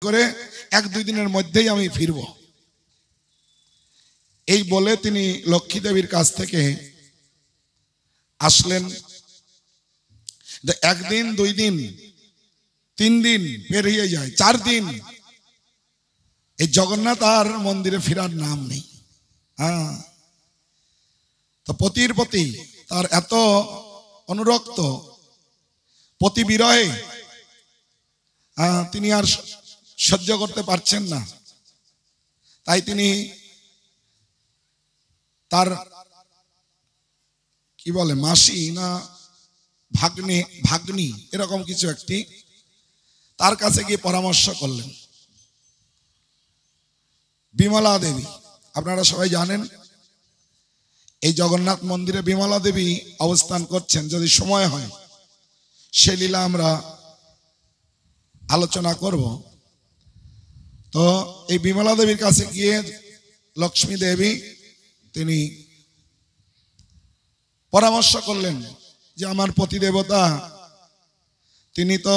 করে 1-2 দিনের মধ্যেই আমি ফিরব। এই বলে তিনি লক্ষ্মী দেবীর কাছ থেকে আসলেন। 1 দিন 2 দিন 3 দিন পেরিয়ে যায়, 4 দিন এই জগন্নাথ আর মন্দিরে ফেরার নাম নেই। তো পতির প্রতি তার এত অনুরক্ত, পতি বিরহে তিনি আর সহ্য করতে পারছেন না। তাই তিনি তার কি বলে মাসি না ভাগ্নি এরকম কিছু একটি তার কাছে গিয়ে পরামর্শ করলেন। বিমলা দেবী, আপনারা সবাই জানেন এই জগন্নাথ মন্দিরে বিমলা দেবী অবস্থান করছেন। যদি সময় হয় সে লীলা আমরা আলোচনা করব। তো এই বিমলা দেবীর কাছে গিয়ে লক্ষ্মী দেবী তিনি পরামর্শ করলেন যে আমার পতি দেবতা তিনি তো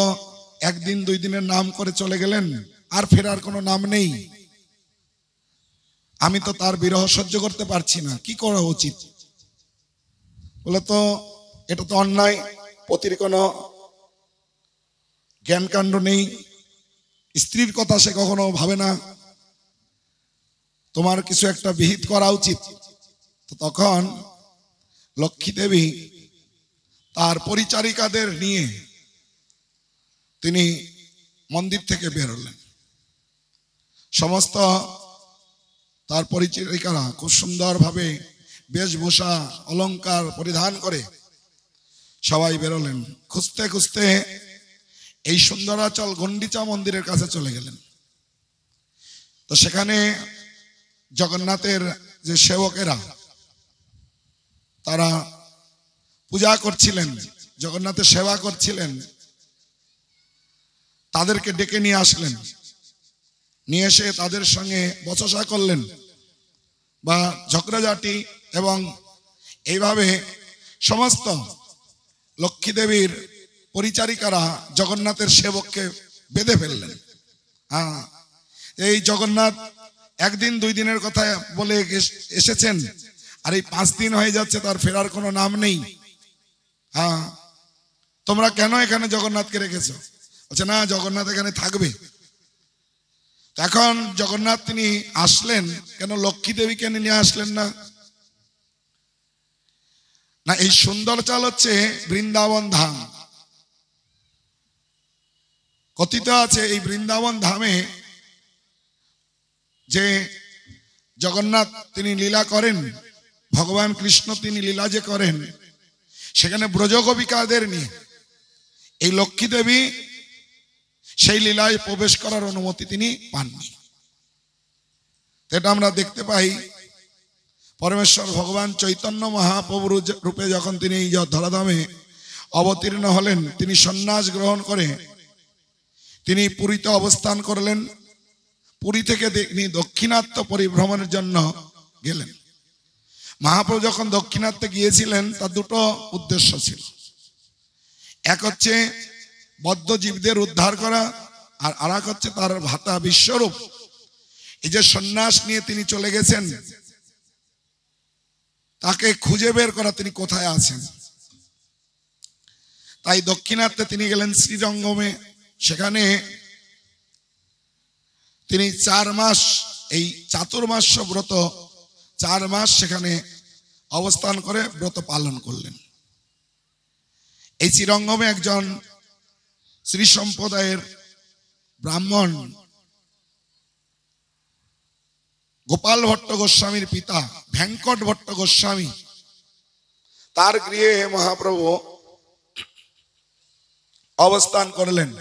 1 দিন 2 দিনের নাম করে চলে গেলেন, আর ফেরার কোনো নাম নেই। আমি তো তার বিরহ সহ্য করতে পারছি না, কি করা উচিত? বলে তো এটা তো অন্যায়, পতির কোনো জ্ঞান কাণ্ড নেই, স্ত্রীর কথা সে কখনো ভাবে না, তোমার কিছু একটা বিহিত করা উচিত। তো তখন লক্ষ্মী দেবী তার পরিচারিকাদের নিয়ে তিনি মন্দির থেকে বেরোলেন। সমস্ত তার পরিচারিকারা খুব সুন্দরভাবে বেশভূষা অলংকার পরিধান করে সবাই বেরোলেন। খুঁজতে খুঁজতে এই সুন্দরাচল গন্ডিচা মন্দিরের কাছে চলে গেলেন। তো সেখানে জগন্নাথের যে সেবকেরা তারা পূজা করছিলেন, জগন্নাথের সেবা করছিলেন, তাদেরকে ডেকে নিয়ে আসলেন। নিয়ে এসে তাদের সঙ্গে বচসা করলেন বা ঝগড়াঝাটি, এবং এইভাবে সমস্ত লক্ষ্মী দেবীর পরিচারিকারা জগন্নাথের সেবককে বেঁধে ফেললেন। এই জগন্নাথ 1 দিন 2 দিনের কথা বলে এসেছেন, আর এই 5 দিন হয়ে যাচ্ছে, তার ফেরার কোনো নাম নেই। তোমরা কেন এখানে জগন্নাথকে রেখেছ? বলছে না, জগন্নাথ এখানে থাকবে। এখন জগন্নাথ তিনি আসলেন কেন, লক্ষ্মী দেবীকে নিয়ে আসলেন না? না, এই সুন্দর চাল হচ্ছে বৃন্দাবন ধাম। কথিত আছে এই বৃন্দাবন ধামে যে জগন্নাথ তিনি লীলা করেন, ভগবান কৃষ্ণ তিনি লীলা যে করেন, সেখানে ব্রজগোপিকাদের নিয়ে এই লক্ষ্মী দেবী সেই লীলায় প্রবেশ করার অনুমতি তিনি পাননি। এটা আমরা দেখতে পাই পরমেশ্বর ভগবান চৈতন্য মহাপ্রভু রূপে যখন তিনি এই ধরাধামে অবতীর্ণ হলেন, তিনি সন্ন্যাস গ্রহণ করে তিনি পুরীতে অবস্থান করলেন। পুরী থেকে তিনি দক্ষিণাত্য পরিভ্রমণের জন্য গেলেন। মহাপ্রভু যখন দক্ষিণাত্যে গিয়েছিলেন তার 2টো উদ্দেশ্য ছিল। এক হচ্ছে বদ্ধ জীবদের উদ্ধার করা, আর আরেক হচ্ছে তার ভাতা বিশ্বরূপ এই যে সন্ন্যাস নিয়ে তিনি চলে গেছেন তাকে খুঁজে বের করা, তিনি কোথায় আছেন। তাই দক্ষিণাত্যে তিনি গেলেন শ্রীরঙ্গমে। সেখানে তিনি 4 মাস এই চাতুর্মাস্য ব্রত 4 মাস সেখানে অবস্থান করে ব্রত পালন করলেন। এই শ্রীরঙ্গমে একজন শ্রী সম্প্রদায়ের ব্রাহ্মণ গোপাল ভট্ট গোস্বামীর পিতা ভেঙ্কট ভট্ট গোস্বামী, তার গৃহে মহাপ্রভু অবস্থান করলেন।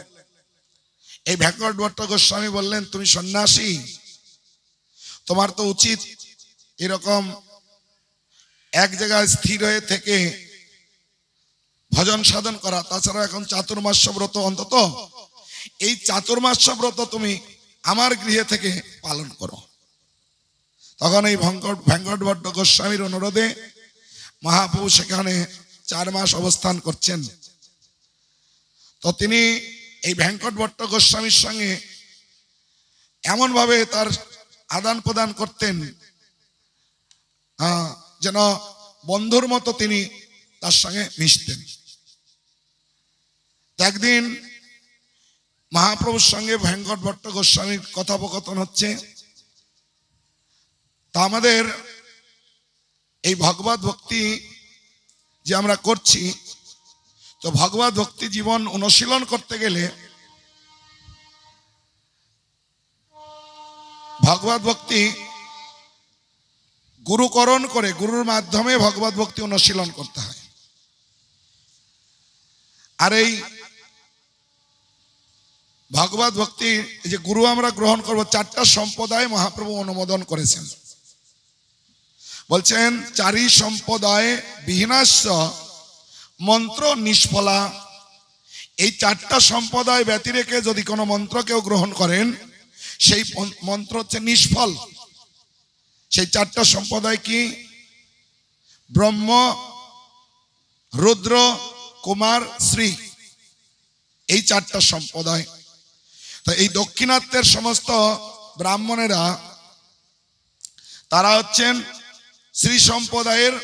এই ভেঙ্কট ভট্ট গোস্বামী বললেন, তুমি সন্ন্যাসী, তোমার তো উচিত এরকম এক জায়গায় স্থির হয়ে থেকে ভজন সাধন করা। তাছাড়া এখন চাতুর্মাস্য ব্রত, অন্তত এই চাতুর্মাস্য ব্রত তুমি আমার গৃহে থেকে পালন করো। তখন এই ভেঙ্কট ভট্ট গোস্বামীর অনুরোধে মহাপ্রভু সেখানে 4 মাস অবস্থান করছেন। তো তিনি এই ভেঙ্কট ভট্ট গোস্বামীর সঙ্গে এমন ভাবে তার আদান প্রদান করতেন যেন বন্ধুর মতো তিনি তার সঙ্গে মিশতেন। একদিন মহাপ্রভুর সঙ্গে ভেঙ্কট ভট্ট গোস্বামীর কথোপকথন হচ্ছে। তা আমাদের এই ভগবত ভক্তি যে আমরা করছি, তো ভগবত ভক্তি জীবন অনুশীলন করতে গেলে ভগবত ভক্তি গুরুকরণ করে গুরুর মাধ্যমে ভগবত ভক্তি অনুশীলন করতে হয়। আর এই ভগবত ভক্তি যে গুরু আমরা গ্রহণ করব, 4টা সম্প্রদায় মহাপ্রভু অনুমোদন করেছেন। বলছেন চারি সম্প্রদায় বিহীনাস্য মন্ত্র নিষ্ফলা। এই 4টা সম্প্রদায় ব্যতিরেকে যদি কোনো মন্ত্র কেউ গ্রহণ করেন, সেই মন্ত্র হচ্ছে নিষ্ফল। সেই 4টা সম্প্রদায় কি? ব্রহ্ম, রুদ্র, কুমার, শ্রী, এই 4টা সম্প্রদায়। তো এই দক্ষিণাত্যের সমস্ত ব্রাহ্মণেরা তারা হচ্ছেন শ্রী সম্প্রদায়ের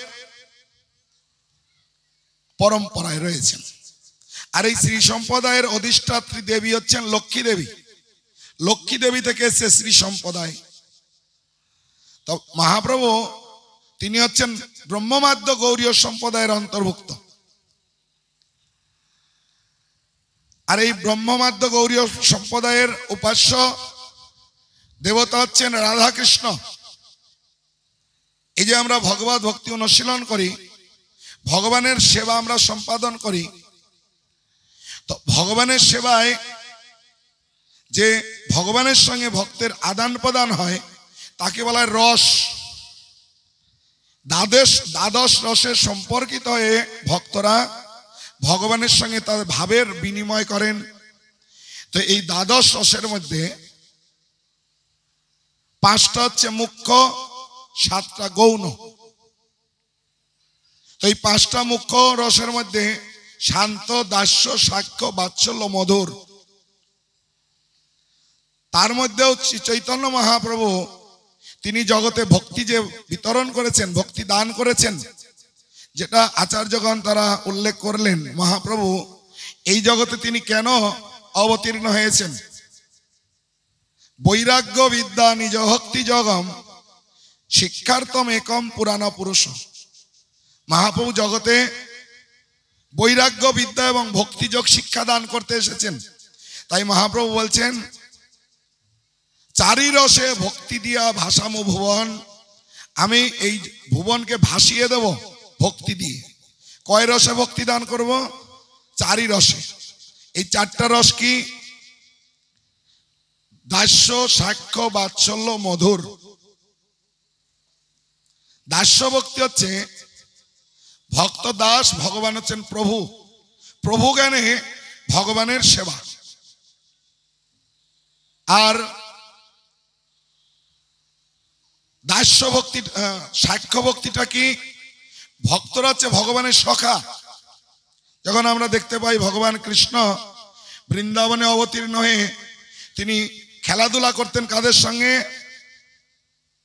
পরম্পরায় রয়েছেন। আর এই শ্রী সম্প্রদায়ের অধিষ্ঠাত্রী দেবী হচ্ছেন লক্ষ্মী দেবী। লক্ষ্মী দেবী থেকে এসে শ্রী সম্প্রদায়। তো মহাপ্রভু তিনি হচ্ছেন ব্রহ্মমাদ্য গৌরীয় সম্প্রদায়ের অন্তর্ভুক্ত। আর এই ব্রহ্মমাদ্য গৌরীয় সম্প্রদায়ের উপাস্য দেবতা হচ্ছেন রাধাকৃষ্ণ। এই যে আমরা ভগবত ভক্তি অনুশীলন করি, ভগবানের সেবা আমরা সম্পাদন করি, তো ভগবানের সেবায় যে ভগবানের সঙ্গে ভক্তের আদান প্রদান হয় তাকে বলা হয় রস। দ্বাদশ রসের সম্পর্কিত হয়ে ভক্তরা ভগবানের সঙ্গে তাদের ভাবের বিনিময় করেন। তো এই দ্বাদশ রসের মধ্যে 5টা হচ্ছে মুখ্য, 7টা গৌণ। তো এই 5টা মুখ্য রসের মধ্যে শান্ত, দাস্য, সাক্ষ্য, বাৎসল্য, মধুর। তার মধ্যেও চৈতন্য মহাপ্রভু তিনি জগতে ভক্তি যে বিতরণ করেছেন, ভক্তি দান করেছেন, যেটা আচার্যগণ তারা উল্লেখ করলেন। মহাপ্রভু এই জগতে তিনি কেন অবতীর্ণ হয়েছেন? বৈরাগ্য বিদ্যা নিজ ভক্তি জগম শিক্ষার্থম একম পুরাণ পুরুষ। মহাপ্রভু জগতে বৈরাগ্য বিদ্যা এবং ভক্তিযোগ শিক্ষা দান করতে এসেছেন। তাই মহাপ্রভু বলছেন চারি রসে ভক্তি দিয়া ভাসামু ভুবন। আমি এই ভুবনকে ভাসিয়ে দেব ভক্তি দিয়ে। কয় রসে ভক্তি দান করব? চারি রসে। এই 4টা রস কি? দাস্য, সাক্ষ্য, বাৎসল্য, মধুর। দাস্য ভক্তি হচ্ছে ভক্ত দাস, ভগবান হচ্ছেন প্রভু। প্রভু জ্ঞানে ভগবানের সেবা। আর দাস্য ভক্তি, সাক্ষ্য ভক্তিটা কি? ভক্তরা হচ্ছে ভগবানের সখা। যখন আমরা দেখতে পাই ভগবান কৃষ্ণ বৃন্দাবনে অবতীর্ণ হয়ে তিনি খেলাধুলা করতেন কাদের সঙ্গে?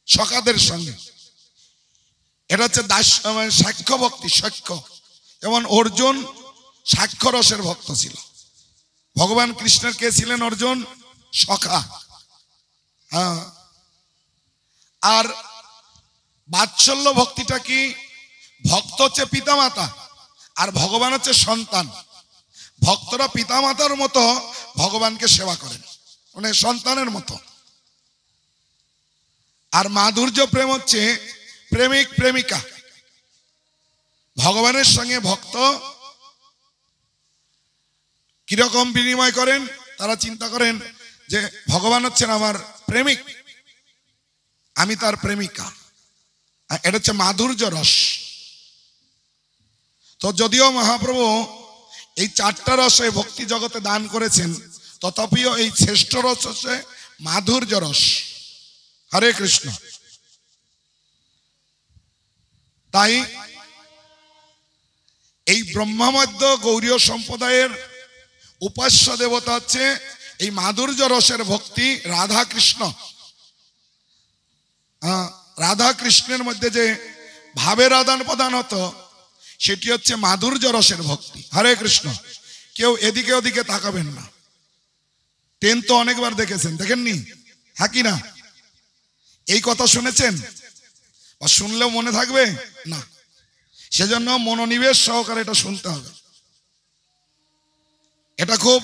সখাদের সঙ্গে। এটা হচ্ছে সাক্ষ্য ভক্তি, সাক্ষ্য। যেমন অর্জুন সাক্ষ্য রসের ভক্ত ছিল। ভগবান কৃষ্ণের কে ছিলেন? অর্জুন সখা। হ্যাঁ। আর বাৎসল্য ভক্তিটা কি? ভক্ত হচ্ছে পিতামাতা আর ভগবান হচ্ছে সন্তান। ভক্তরা পিতামাতার মতো ভগবানকে সেবা করেন, মানে সন্তানের মতো। আর মাধুর্য প্রেম হচ্ছে প্রেমিক প্রেমিকা। ভগবানের সঙ্গে ভক্ত কিরকম বিনিময় করেন? তারা চিন্তা করেন যে ভগবান হচ্ছেন আমার প্রেমিক, আমি তার প্রেমিকা। এটা হচ্ছে মাধুর্য রস। তো যদিও মহাপ্রভু এই 4টা রসে ভক্তি জগতে দান করেছেন, তথাপিও এই শ্রেষ্ঠ রস হচ্ছে মাধুর্য রস। হরে কৃষ্ণ। তাই এই ব্রহ্মমধ্য গৌরীয় সম্প্রদায়ের উপাস্য দেবতা হচ্ছে এই মাধুর্য রসের ভক্তি রাধা কৃষ্ণ, রাধা কৃষ্ণের মধ্যে যে ভাবের আদান প্রদান হতো সেটি হচ্ছে মাধুর্য রসের ভক্তি। হরে কৃষ্ণ। কেউ এদিকে ওদিকে তাকাবেন না। ট্রেন তো অনেকবার দেখেছেন, দেখেননি? হ্যাঁ কি না? এই কথা শুনেছেন বা শুনলেও মনে থাকবে না, সেজন্য মনোনিবেশ সহকারে এটা শুনতে হবে। এটা খুব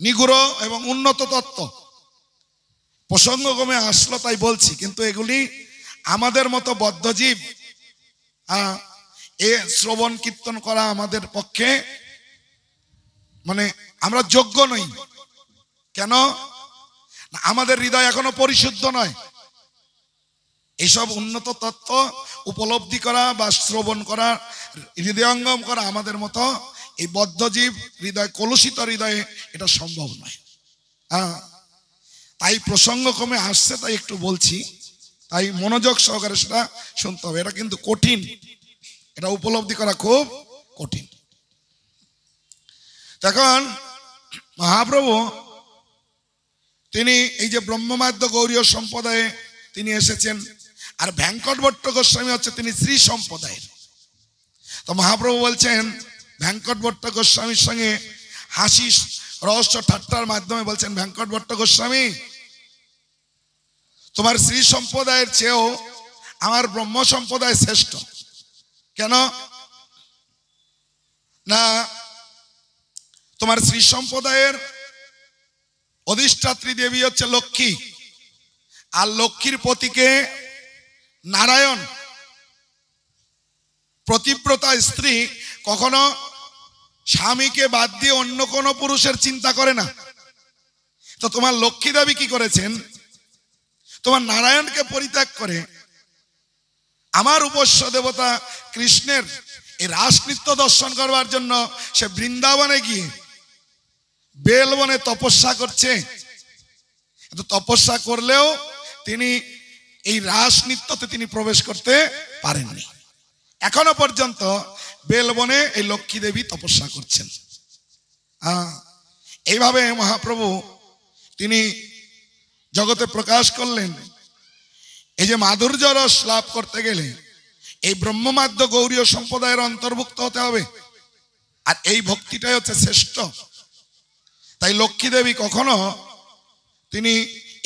নিগুড় এবং উন্নত তত্ত্ব। প্রসঙ্গক্রমে আসলো তাই বলছি, কিন্তু এগুলি আমাদের মতো বদ্ধজীব এ শ্রবণ কীর্তন করা আমাদের পক্ষে মানে আমরা যোগ্য নই। কেন? আমাদের হৃদয় এখনো পরিশুদ্ধ নয়। এইসব উন্নত তত্ত্ব উপলব্ধি করা বা শ্রবণ করা, হৃদয়ঙ্গম করা আমাদের মতো এই বদ্ধজীব হৃদয়, কলুষিত হৃদয়ে এটা সম্ভব নয়। তাই প্রসঙ্গক্রমে আসছে তাই একটু বলছি, তাই মনোযোগ সহকারে সেটা শুনতে হবে। এটা কিন্তু কঠিন, এটা উপলব্ধি করা খুব কঠিন। তখন মহাপ্রভু তিনি এই যে ব্রহ্মমাদ্য গৌরীয় সম্প্রদায়ে তিনি এসেছেন, আর ভেঙ্কট ভট্ট গোস্বামী হচ্ছে তিনি শ্রী সম্প্রদায়ের। তো মহাপ্রভু বলছেন ভেঙ্কট ভট্ট গোস্বামীর সঙ্গে হাসি রহস্য ঠাট্টার মাধ্যমে বলছেন, ভেঙ্কট ভট্ট গোস্বামী, তোমার শ্রী সম্প্রদায়ের চেয়েও আমার ব্রহ্ম সম্প্রদায় শ্রেষ্ঠ। কেন না? তোমার শ্রী সম্প্রদায়ের অধিষ্ঠাত্রী দেবী হচ্ছে লক্ষ্মী, আর লক্ষ্মীর প্রতীকে নারায়ণ। প্রতিব্রতা স্ত্রী কখনো স্বামীকে বাদ দিয়ে অন্য কোনো পুরুষের চিন্তা করে না। তো তোমার লক্ষ্মী দেবী কি করেছেন? তোমার নারায়ণকে পরিত্যাগ করে আমার উপাস্য দেবতা কৃষ্ণের এই রাসনৃত্য দর্শন করবার জন্য সে বৃন্দাবনে গিয়ে বেলবনে তপস্যা করছে। তপস্যা করলেও তিনি এই রাসনৃত্যতে তিনি প্রবেশ করতে পারেননি। এখনো পর্যন্ত বেলবনে এই লক্ষ্মী দেবী তপস্যা করছেন। এইভাবে মহাপ্রভু তিনি জগতে প্রকাশ করলেন। এই যে মাধুর্য রস লাভ করতে গেলে এই ব্রহ্মমাদ্য গৌরীয় সম্প্রদায়ের অন্তর্ভুক্ত হতে হবে, আর এই ভক্তিটাই হচ্ছে শ্রেষ্ঠ। তাই লক্ষ্মী দেবী কখনো তিনি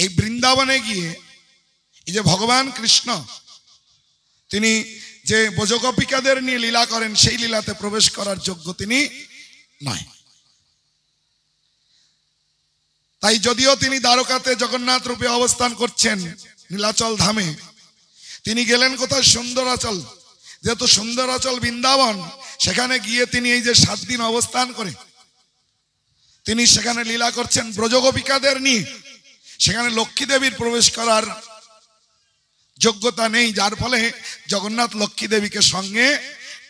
এই বৃন্দাবনে গিয়ে এই যে ভগবান কৃষ্ণ তিনি যে ব্রজগোপিকাদের নিয়ে লীলা করেন সেই লীলাতে প্রবেশ করার যোগ্য তিনি নয়। তাই যদিও তিনি দ্বারকাতে জগন্নাথ রূপে অবস্থান করছেন নীলাচল ধামে, তিনি গেলেন কোথায়? সুন্দরাচল। যেহেতু সুন্দরাচল বৃন্দাবন, সেখানে গিয়ে তিনি এই যে 7 দিন অবস্থান করে তিনি সেখানে লীলা করছেন ব্রজগোপিকাদের নিয়ে। সেখানে লক্ষ্মী দেবীর প্রবেশ করার যোগ্যতা নেই, যার ফলে জগন্নাথ লক্ষ্মী দেবীকে সঙ্গে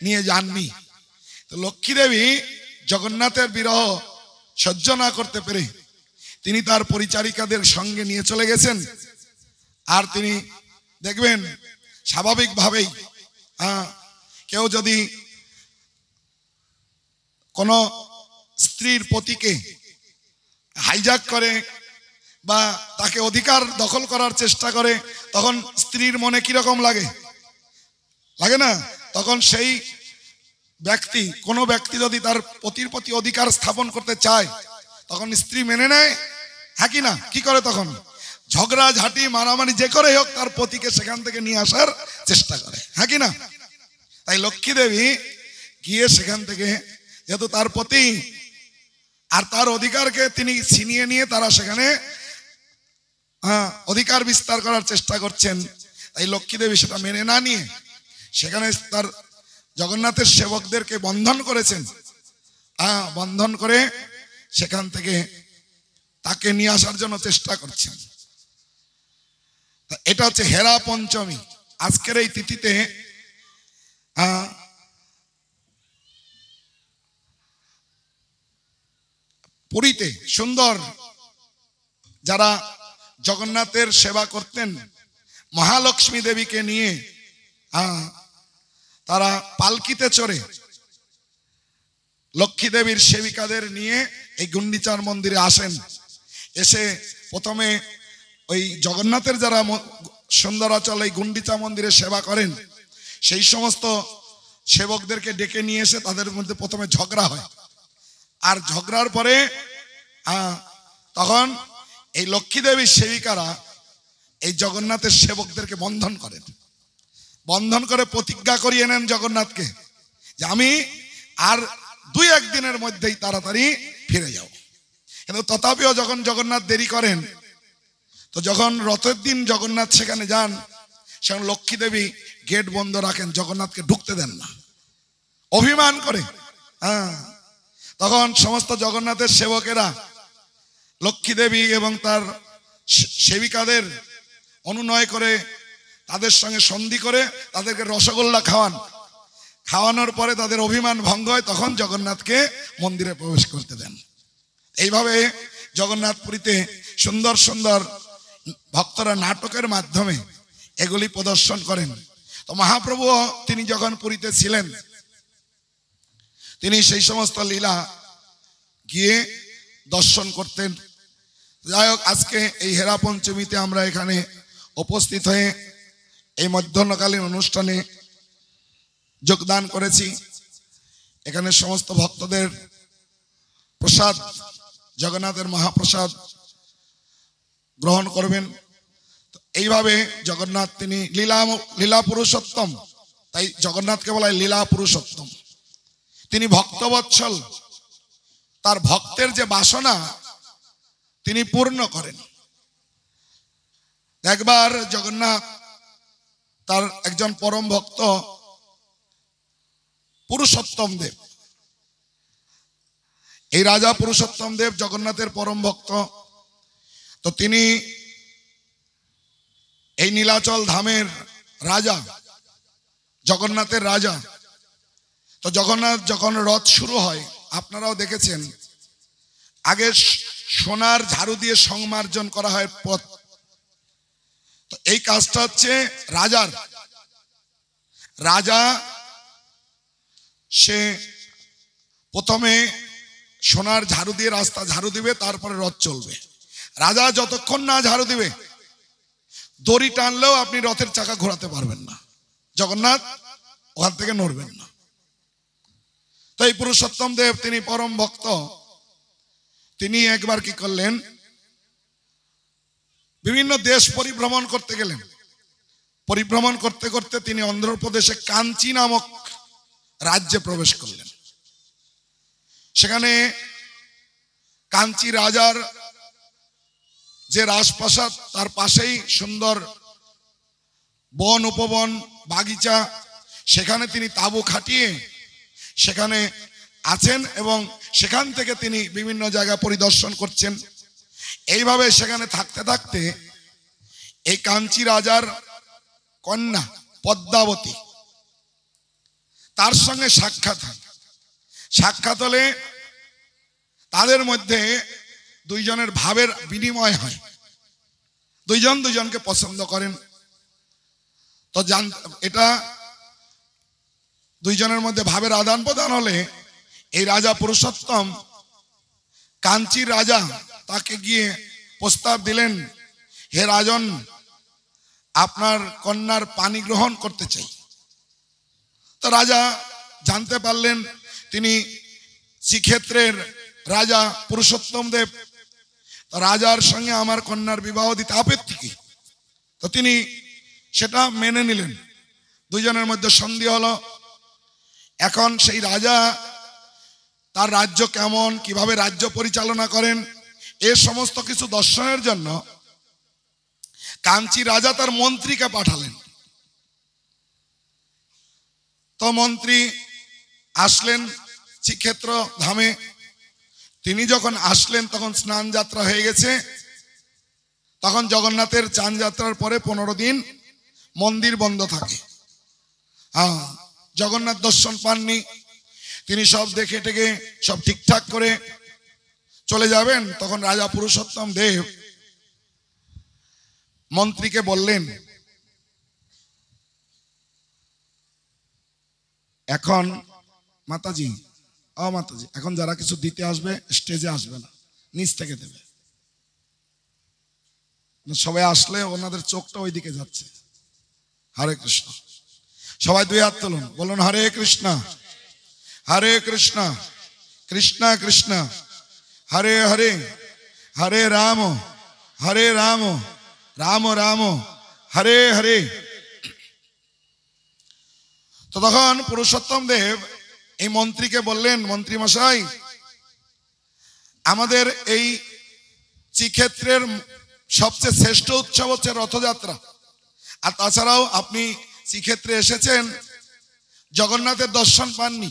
নিয়ে যাননি। তো লক্ষ্মী দেবী জগন্নাথের বিরহ সহ্য না করতে পেরে তিনি তার পরিচারিকাদের সঙ্গে নিয়ে চলে গেছেন। আর তিনি দেখবেন স্বাভাবিকভাবেই কেউ যদি কোনো স্ত্রীর পতিকে হাইজ্যাক করে বা তাকে অধিকার দখল করার চেষ্টা করে, তখন স্ত্রীর মনে কিরকম লাগে? লাগে না? তখন সেই ব্যক্তি, কোনো ব্যক্তি যদি তার পতির প্রতি অধিকার স্থাপন করতে চায়, তখন স্ত্রী মেনে নেয়? হ্যাঁ কি না? কি করে তখন? ঝগড়া ঝাঁটি মারামারি যে করে হোক তার পতিকে সেখান থেকে নিয়ে আসার চেষ্টা করে। হ্যাঁ কি না? তাই লক্ষ্মী দেবী গিয়ে সেখান থেকে, যেহেতু তার পতি আর তার অধিকারকে তিনি ছিনিয়ে নিয়ে তারা সেখানে অধিকার বিস্তার করার চেষ্টা করছেন, তাই লক্ষ্মী দেবী সেটা মেনে না নিয়ে সেখানে তার জগন্নাথের সেবকদেরকে বন্ধন করেছেন। বন্ধন করে সেখান থেকে তাকে নিয়ে আসার জন্য চেষ্টা করছেন। এটা হচ্ছে হেরা পঞ্চমী। আজকের এই তিথিতে পুরীতে সুন্দর যারা জগন্নাথের সেবা করতেন, মহালক্ষ্মী দেবীকে নিয়ে তারা পালকিতে চড়ে লক্ষ্মী দেবীর সেবিকাদের নিয়ে এই গুন্ডিচার মন্দিরে আসেন। এসে প্রথমে ওই জগন্নাথের যারা সুন্দরাচল এই গুন্ডিচা মন্দিরে সেবা করেন সেই সমস্ত সেবকদেরকে ডেকে নিয়ে এসে তাদের মধ্যে প্রথমে ঝগড়া হয়। আর ঝগড়ার পরে তখন এই লক্ষ্মী দেবীর সেবিকারা এই জগন্নাথের সেবকদেরকে বন্ধন করেন। বন্ধন করে প্রতিজ্ঞা করিয়ে নেন জগন্নাথকে যে আমি আর 2-1 দিনের মধ্যেই তাড়াতাড়ি ফিরে যাব। কিন্তু তথাপিও যখন জগন্নাথ দেরি করেন, তো যখন রথের দিন জগন্নাথ সেখানে যান, সেখানে লক্ষ্মী দেবী গেট বন্ধ রাখেন, জগন্নাথকে ঢুকতে দেন না, অভিমান করে। তখন সমস্ত জগন্নাথের সেবকেরা লক্ষ্মী দেবী এবং তার সেবিকাদের অনুনয় করে তাদের সঙ্গে সন্ধি করে তাদেরকে রসগোল্লা খাওয়ানোর পরে তাদের অভিমান ভঙ্গ হয়, তখন জগন্নাথকে মন্দিরে প্রবেশ করতে দেন। এইভাবে জগন্নাথ পুরীতে সুন্দর সুন্দর ভক্তরা নাটকের মাধ্যমে এগুলি প্রদর্শন করেন। তো মহাপ্রভু তিনি যখন পুরীতে ছিলেন তিনি সেই সমস্ত লীলা গিয়ে দর্শন করতেন। যাই হোক, আজকে এই হেরা পঞ্চমীতে আমরা এখানে উপস্থিত হয়ে এই মধ্যাহ্নকালীন অনুষ্ঠানে যোগদান করেছি। এখানে সমস্ত ভক্তদের প্রসাদ, জগন্নাথের মহাপ্রসাদ গ্রহণ করবেন। এইভাবে জগন্নাথ তিনি লীলা পুরুষোত্তম, তাই জগন্নাথকে বলা হয় লীলা পুরুষোত্তম। তিনি ভক্তবৎসল, তার ভক্তের যে বাসনা তিনি পূর্ণ করেন। একবার জগন্নাথ তার একজন পরম ভক্ত পুরুষোত্তম দেব, এই রাজা পুরুষোত্তম দেব জগন্নাথের পরম ভক্ত। তো তিনি এই নীলাচল ধামের রাজা, জগন্নাথের রাজা। তো জগন্নাথ যখন রথ শুরু হয়, আপনারাও দেখেছেন, আগে সোনার ঝাড়ু দিয়ে সংমার্জন করা হয় পথ। তো এই কাজটা হচ্ছে রাজার। রাজা সে প্রথমে সোনার ঝাড়ু দিয়ে রাস্তা ঝাড়ু দিবে, তারপরে রথ চলবে। রাজা যতক্ষণ না ঝাড়ু দিবে, দড়ি টানলেও আপনি রথের চাকা ঘোরাতে পারবেন না, জগন্নাথ ওখান থেকে নড়বেন না। তাই পুরুষোত্তম দেব তিনি পরম ভক্ত, তিনি একবার কি করলেন, বিভিন্ন দেশ পরিভ্রমণ করতে গেলেন। পরিভ্রমণ করতে করতে তিনি অন্ধ্রপ্রদেশে কাঞ্চি নামক রাজ্যে প্রবেশ করলেন। সেখানে কাঞ্চি রাজার যে রাজপ্রাসাদ, তার পাশেই সুন্দর বন উপবন বাগিচা, সেখানে তিনি তাঁবু খাটিয়ে সেখানে আছেন এবং সেখান থেকে তিনি বিভিন্ন জায়গা পরিদর্শন করছেন। এইভাবে সেখানে থাকতে থাকতে এই কাঞ্চি রাজার কন্যা পদ্মাবতী, তার সঙ্গে সাক্ষাৎ হয়। সাক্ষাৎ হলে তাদের মধ্যে দুইজনের ভাবের বিনিময় হয়, দুইজন দুইজনকে পছন্দ করেন। তো এটা দুইজনের মধ্যে ভাবের আদান প্রদান হলে এই রাজা পুরুষোত্তম কাঞ্চির রাজা তাকে গিয়ে প্রস্তাব দিলেন, হে রাজন, আপনার কন্যার পানি গ্রহণ করতে চাই। তো রাজা জানতে পারলেন তিনি শ্রীক্ষেত্রের রাজা পুরুষোত্তম দেব, রাজার সঙ্গে আমার কন্যার বিবাহ দিতে আপত্তি কি। তো তিনি সেটা মেনে নিলেন। দুইজনের মধ্যে সন্ধি হলো। এখন সেই রাজা তার রাজ্য কেমন, কিভাবে রাজ্য পরিচালনা করেন, এ সমস্ত কিছু দর্শনের জন্য কাঞ্চি রাজা তার মন্ত্রীকে পাঠালেন। তো মন্ত্রী আসলেন শ্রীক্ষেত্র ধামে। তিনি যখন আসলেন তখন স্নান যাত্রা হয়ে গেছে। তখন জগন্নাথের চান যাত্রার পরে 15 দিন মন্দির বন্ধ থাকে। জগন্নাথ দর্শন পাননি। তিনি সব দেখে টেকে সব ঠিকঠাক করে চলে যাবেন। তখন রাজা পুরুষোত্তম দেব মন্ত্রীকে বললেন, এখন মাতাজি মাতাজি, এখন যারা কিছু দিতে আসবে স্টেজে আসবে না, নিচ থেকে দেবে। সবাই আসলে ওনাদের চোখটা ওইদিকে যাচ্ছে। হরে কৃষ্ণ। সবাই দুই হাত তুলুন, বলুন হরে কৃষ্ণ হরে কৃষ্ণ কৃষ্ণ কৃষ্ণ হরে হরে, হরে রাম রাম রাম হরে হরে। তো তখন পুরুষোত্তম দেব এই মন্ত্রীকে বললেন, মন্ত্রী মশাই, আমাদের এই শ্রীক্ষেত্রের সবচেয়ে শ্রেষ্ঠ উৎসব হচ্ছে রথযাত্রা। আর তাছাড়াও আপনি শ্রীক্ষেত্রে এসেছেন, জগন্নাথের দর্শন পাননি,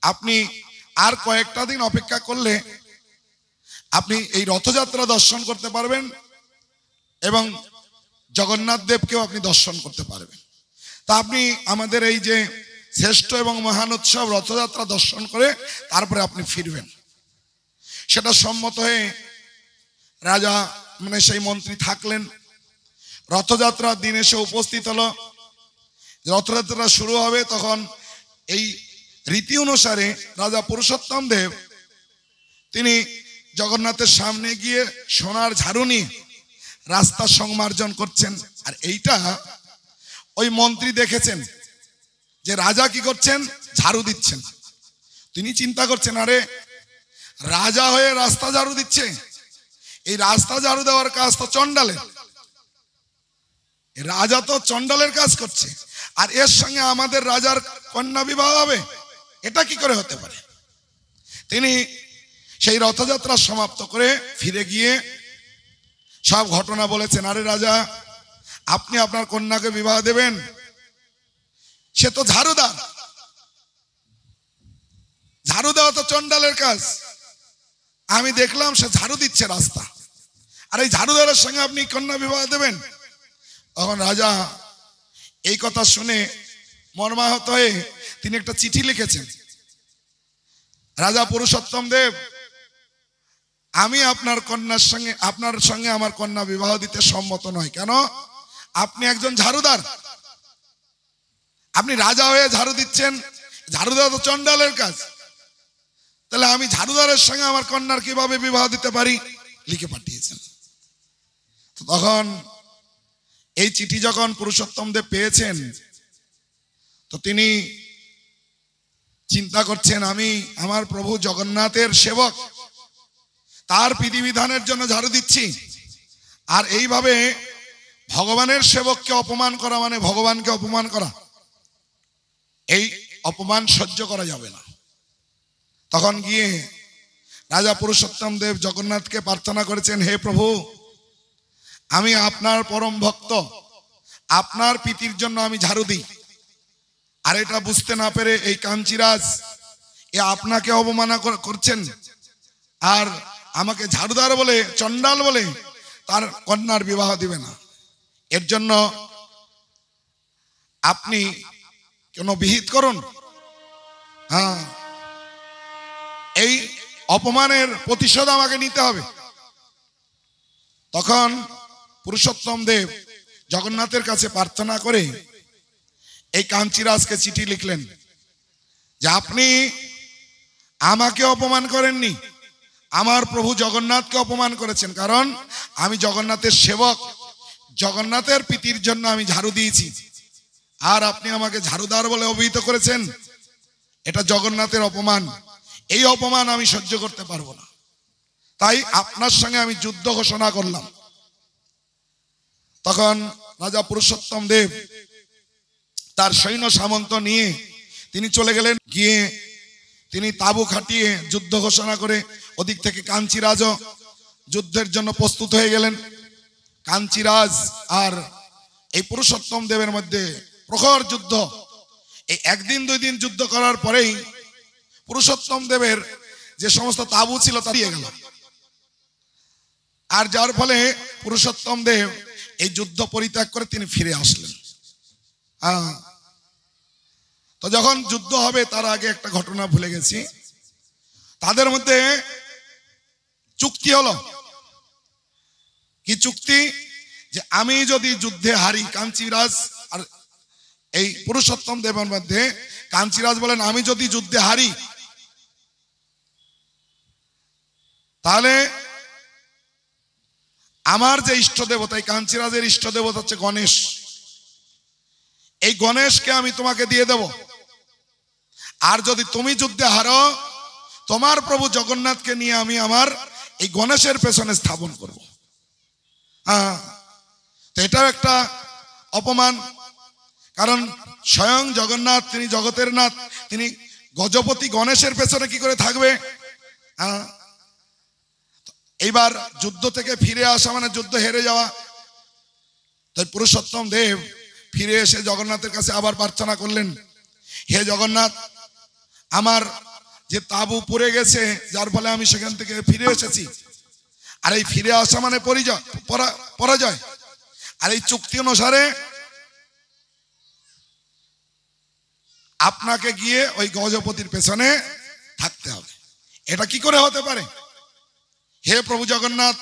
আপনি আর কয়েকটা দিন অপেক্ষা করলে আপনি এই রথযাত্রা দর্শন করতে পারবেন এবং জগন্নাথ দেবকেও আপনি দর্শন করতে পারবেন। তা আপনি আমাদের এই যে শ্রেষ্ঠ এবং মহান উৎসব রথযাত্রা দর্শন করে তারপরে আপনি ফিরবেন। সেটা সম্মত হয়ে রাজা মানে সেই মন্ত্রী থাকলেন। রথযাত্রার দিন এসে উপস্থিত হলো। রথযাত্রা শুরু হবে, তখন এই রীতি অনুসারে রাজা পুরুষোত্তম দেব তিনি জগন্নাথের সামনে গিয়ে সোনার ঝাড়ু নিয়ে রাস্তা সংমার্জন করছেন। আর এইটা ওই মন্ত্রী দেখেছেন যে রাজা কি করছেন, ঝাড়ু দিচ্ছেন। তিনি চিন্তা করছেন, আরে রাজা হয়ে রাস্তা ঝাড়ু দিচ্ছে, এই রাস্তা ঝাড়ু দেওয়ার কাজ তো চণ্ডালের, রাজা তো চণ্ডালের কাজ করছে, আর এর সঙ্গে আমাদের রাজার কন্যা বিবাহ হবে, এটা কি করে হতে পারে। তিনি সেই রথযাত্রা সমাপ্ত করে ফিরে গিয়ে সব ঘটনা বলেছেন। আরে রাজা, আপনি আপনার কন্যাকে বিবাহ দেবেন, সে তো ঝাড়ুদার, ঝাড়ু দেওয়া তো চণ্ডালের কাজ, আমি দেখলাম সে ঝাড়ু দিচ্ছে রাস্তা, আর এই ঝাড়ুদারের সঙ্গে আপনি কন্যা বিবাহ দেবেন। তখন রাজা এই কথা শুনে মর্মাহত হয়ে তিনি একটা চিঠি লিখেছেন, রাজা পুরুষোত্তম দেব, আমি আপনার সঙ্গে আমার কন্যা বিবাহ দিতে সম্মত নয়। কেন? আপনি একজন ঝাড়ুদার, আপনি রাজা হয়ে ঝাড়ু দিচ্ছেন, ঝাড়ু দেওয়া তো চণ্ডালের কাজ, তাহলে আমি ঝাড়ুদারের সঙ্গে আমার কন্যার কিভাবে বিবাহ দিতে পারি, লিখে পাঠিয়েছেন। তখন এই চিঠি যখন পুরুষোত্তম দেব পেয়েছেন, তো তিনি চিন্তা করছেন, আমি আমার প্রভু জগন্নাথের সেবক, তার বিধিবিধানের জন্য ঝাড়ু দিচ্ছি, আর এইভাবে ভগবানের সেবককে অপমান করা মানে ভগবানকে অপমান করা, এই অপমান সহ্য করা যাবে না। তখন গিয়ে রাজা পুরুষোত্তম দেব জগন্নাথকে প্রার্থনা করেছেন, হে প্রভু, আমি আপনার পরম ভক্ত, আপনার প্রীতির জন্য আমি ঝাড়ু দিই, আর এটা বুঝতে না পেরে এই কাঞ্চিরাজ এ আপনাকে অবমাননা করছেন, আর আমাকে ঝাড়ুদার বলে, চণ্ডাল বলে তার কন্যার বিবাহ দিবে না। এর জন্য আপনি কেন বিহিত করুন, হ্যাঁ, এই অপমানের প্রতিশোধ আমাকে নিতে হবে। তখন পুরুষোত্তম দেব জগন্নাথের কাছে প্রার্থনা করে এই কাঞ্চিরাজকে চিঠি লিখলেন যে আপনি আমাকে অপমান করেননি, আমার প্রভু জগন্নাথকে অপমান করেছেন, কারণ আমি জগন্নাথের সেবক, জগন্নাথের প্রীতির জন্য আমি ঝাড়ু দিয়েছি, আর আপনি আমাকে ঝাড়ুদার বলে অভিহিত করেছেন, এটা জগন্নাথের অপমান, এই অপমান আমি সহ্য করতে পারবো না, তাই আপনার সঙ্গে আমি যুদ্ধ ঘোষণা করলাম। তখন রাজা পুরুষোত্তম দেব তার সৈন্য সামন্ত নিয়ে তিনি চলে গেলেন, গিয়ে তিনি তাঁবু খাটিয়ে যুদ্ধ ঘোষণা করে ওদিক থেকে কাঞ্চিরাজও যুদ্ধের জন্য প্রস্তুত হয়ে গেলেন। কাঞ্চিরাজ আর এই পুরুষোত্তম দেবের মধ্যে প্রখর যুদ্ধ। এই একদিন দুই দিন যুদ্ধ করার পরেই পুরুষোত্তম দেবের যে সমস্ত তাঁবু ছিল তা দিয়ে গেল, আর যার ফলে পুরুষোত্তম দেব এই যুদ্ধ পরিত্যাগ করে তিনি ফিরে আসলেন। তো যখন যুদ্ধ হবে তার আগে একটা ঘটনা ভুলে গেছি, তাদের মধ্যে চুক্তি হলো। কি চুক্তি? যে আমি যদি যুদ্ধে হারি, কাঞ্চিরাজ আর এই পুরুষোত্তম দেবের মধ্যে কাঞ্চিরাজ বলেন, আমি যদি যুদ্ধে হারি তাহলে আমার যে ইষ্ট দেবতা, এই কাঞ্চিরাজের ইষ্ট দেবতা হচ্ছে গণেশ, এই গণেশকে আমি তোমাকে দিয়ে দেব। আর যদি তুমি যুদ্ধে হারো, তোমার প্রভু জগন্নাথকে নিয়ে আমি আমার এই গণেশের পেছনে স্থাপন করব। হ্যাঁ, তো এটাও একটা অপমান, কারণ স্বয়ং জগন্নাথ, তিনি জগতের নাথ, তিনি গজপতি গণেশের পেছনে কি করে থাকবে? হ্যাঁ, এইবার যুদ্ধ থেকে ফিরে আসা মানে যুদ্ধ হেরে যাওয়া। তাই পুরুষোত্তম দেব ফিরে এসে জগন্নাথের কাছে আবার প্রার্থনা করলেন, হে জগন্নাথ, আমার যে তাবু পড়ে গেছে, যার ফলে আমি সেখান থেকে ফিরে এসেছি, আর এই ফিরে আসা মানে পরাজয়, আর এই চুক্তি অনুসারে আপনাকে গিয়ে ওই গজপতির পেছনে থাকতে হবে। এটা কি করে হতে পারে? হে প্রভু জগন্নাথ,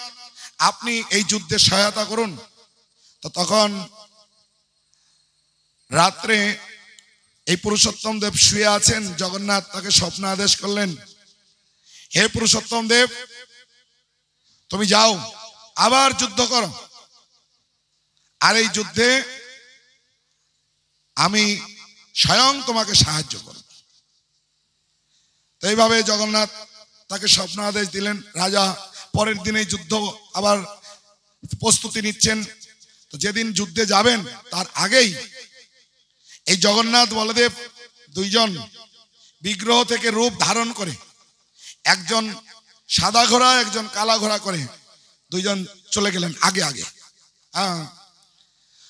আপনি এই যুদ্ধে সহায়তা করুন। তো তখন রাত্রে এই পুরুষোত্তম দেব শুয়ে আছেন, জগন্নাথ তাকে স্বপ্ন আদেশ করলেন, হে পুরুষোত্তম দেব, তুমি যাও আবার যুদ্ধ করো, আর এই যুদ্ধে আমি স্বয়ং তোমাকে সাহায্য করব। তো এইভাবে জগন্নাথ তাকে স্বপ্ন আদেশ দিলেন। রাজা পরের দিনে যুদ্ধ আবার প্রস্তুতি নিচ্ছেন। তো যেদিন যুদ্ধে যাবেন তার আগেই এই জগন্নাথ বলদেব দুইজন বিগ্রহ থেকে রূপ ধারণ করে, একজন সাদা ঘোড়া একজন কালা ঘোড়া করে দুইজন চলে গেলেন আগে আগে।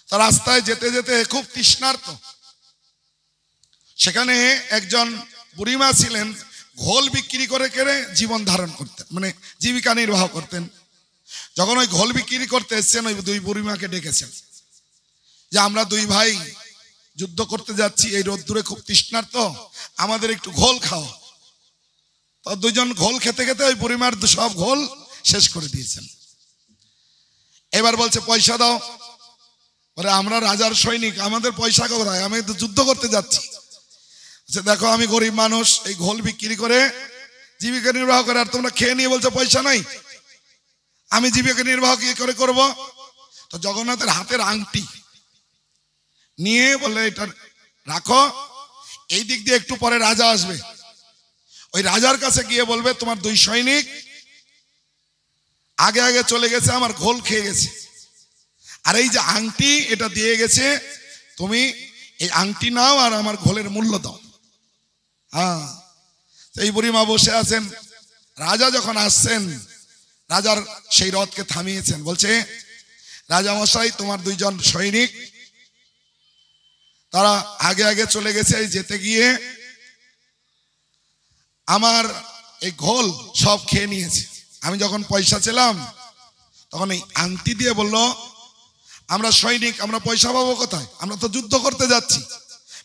তো রাস্তায় যেতে যেতে খুব তৃষ্ণার্ত, সেখানে একজন বুড়িমা ছিলেন, ঘোল বিক্রি করে করে জীবন ধারণ করতেন, মানে জীবিকা নির্বাহ করতেন। যখন ওই ঘোল বিক্রি করতে এসছেন, ওই দুই বুড়িমাকে ডেকেছেন যে আমরা দুই ভাই যুদ্ধ করতে যাচ্ছি, এই রোদ্দুরে খুব তৃষ্ণার্ত, আমাদের একটু ঘোল খাও। তো দুইজন ঘোল খেতে খেতে ওই বুড়িমার সব ঘোল শেষ করে দিয়েছেন। এবার বলছে পয়সা দাও। বলে আমরা রাজার সৈনিক, আমাদের পয়সা কোথায়, আমি তো যুদ্ধ করতে যাচ্ছি। দেখো আমি গরিব মানুষ, এই ঘোল বিক্রি করে জীবিকা নির্বাহ করে, আর তোমরা খেয়ে নিয়ে বলছো পয়সা নাই, আমি জীবিকা নির্বাহ কি করে করব? তো জগন্নাথের হাতের আংটি নিয়ে বললে এটা রাখো, এই দিক দিয়ে একটু পরে রাজা আসবে, ওই রাজার কাছে গিয়ে বলবে তোমার দুই সৈনিক আগে আগে চলে গেছে, আমার ঘোল খেয়ে গেছে, আর এই যে আংটি এটা দিয়ে গেছে, তুমি এই আংটি নাও আর আমার ঘোলের মূল্য দাও। হ্যাঁ, এই বুড়িমা বসে আছেন। রাজা যখন আসছেন, রাজার সেই রথকে থামিয়েছেন, বলছে রাজা মশাই, তোমার দুইজন সৈনিক তারা আগে আগে চলে গেছে, যেতে গিয়ে আমার এই ঘোল সব খেয়ে নিয়েছে। আমি যখন পয়সা ছিলাম তখন এই আংটি দিয়ে বলল আমরা সৈনিক, আমরা পয়সা পাবো কোথায়, আমরা তো যুদ্ধ করতে যাচ্ছি,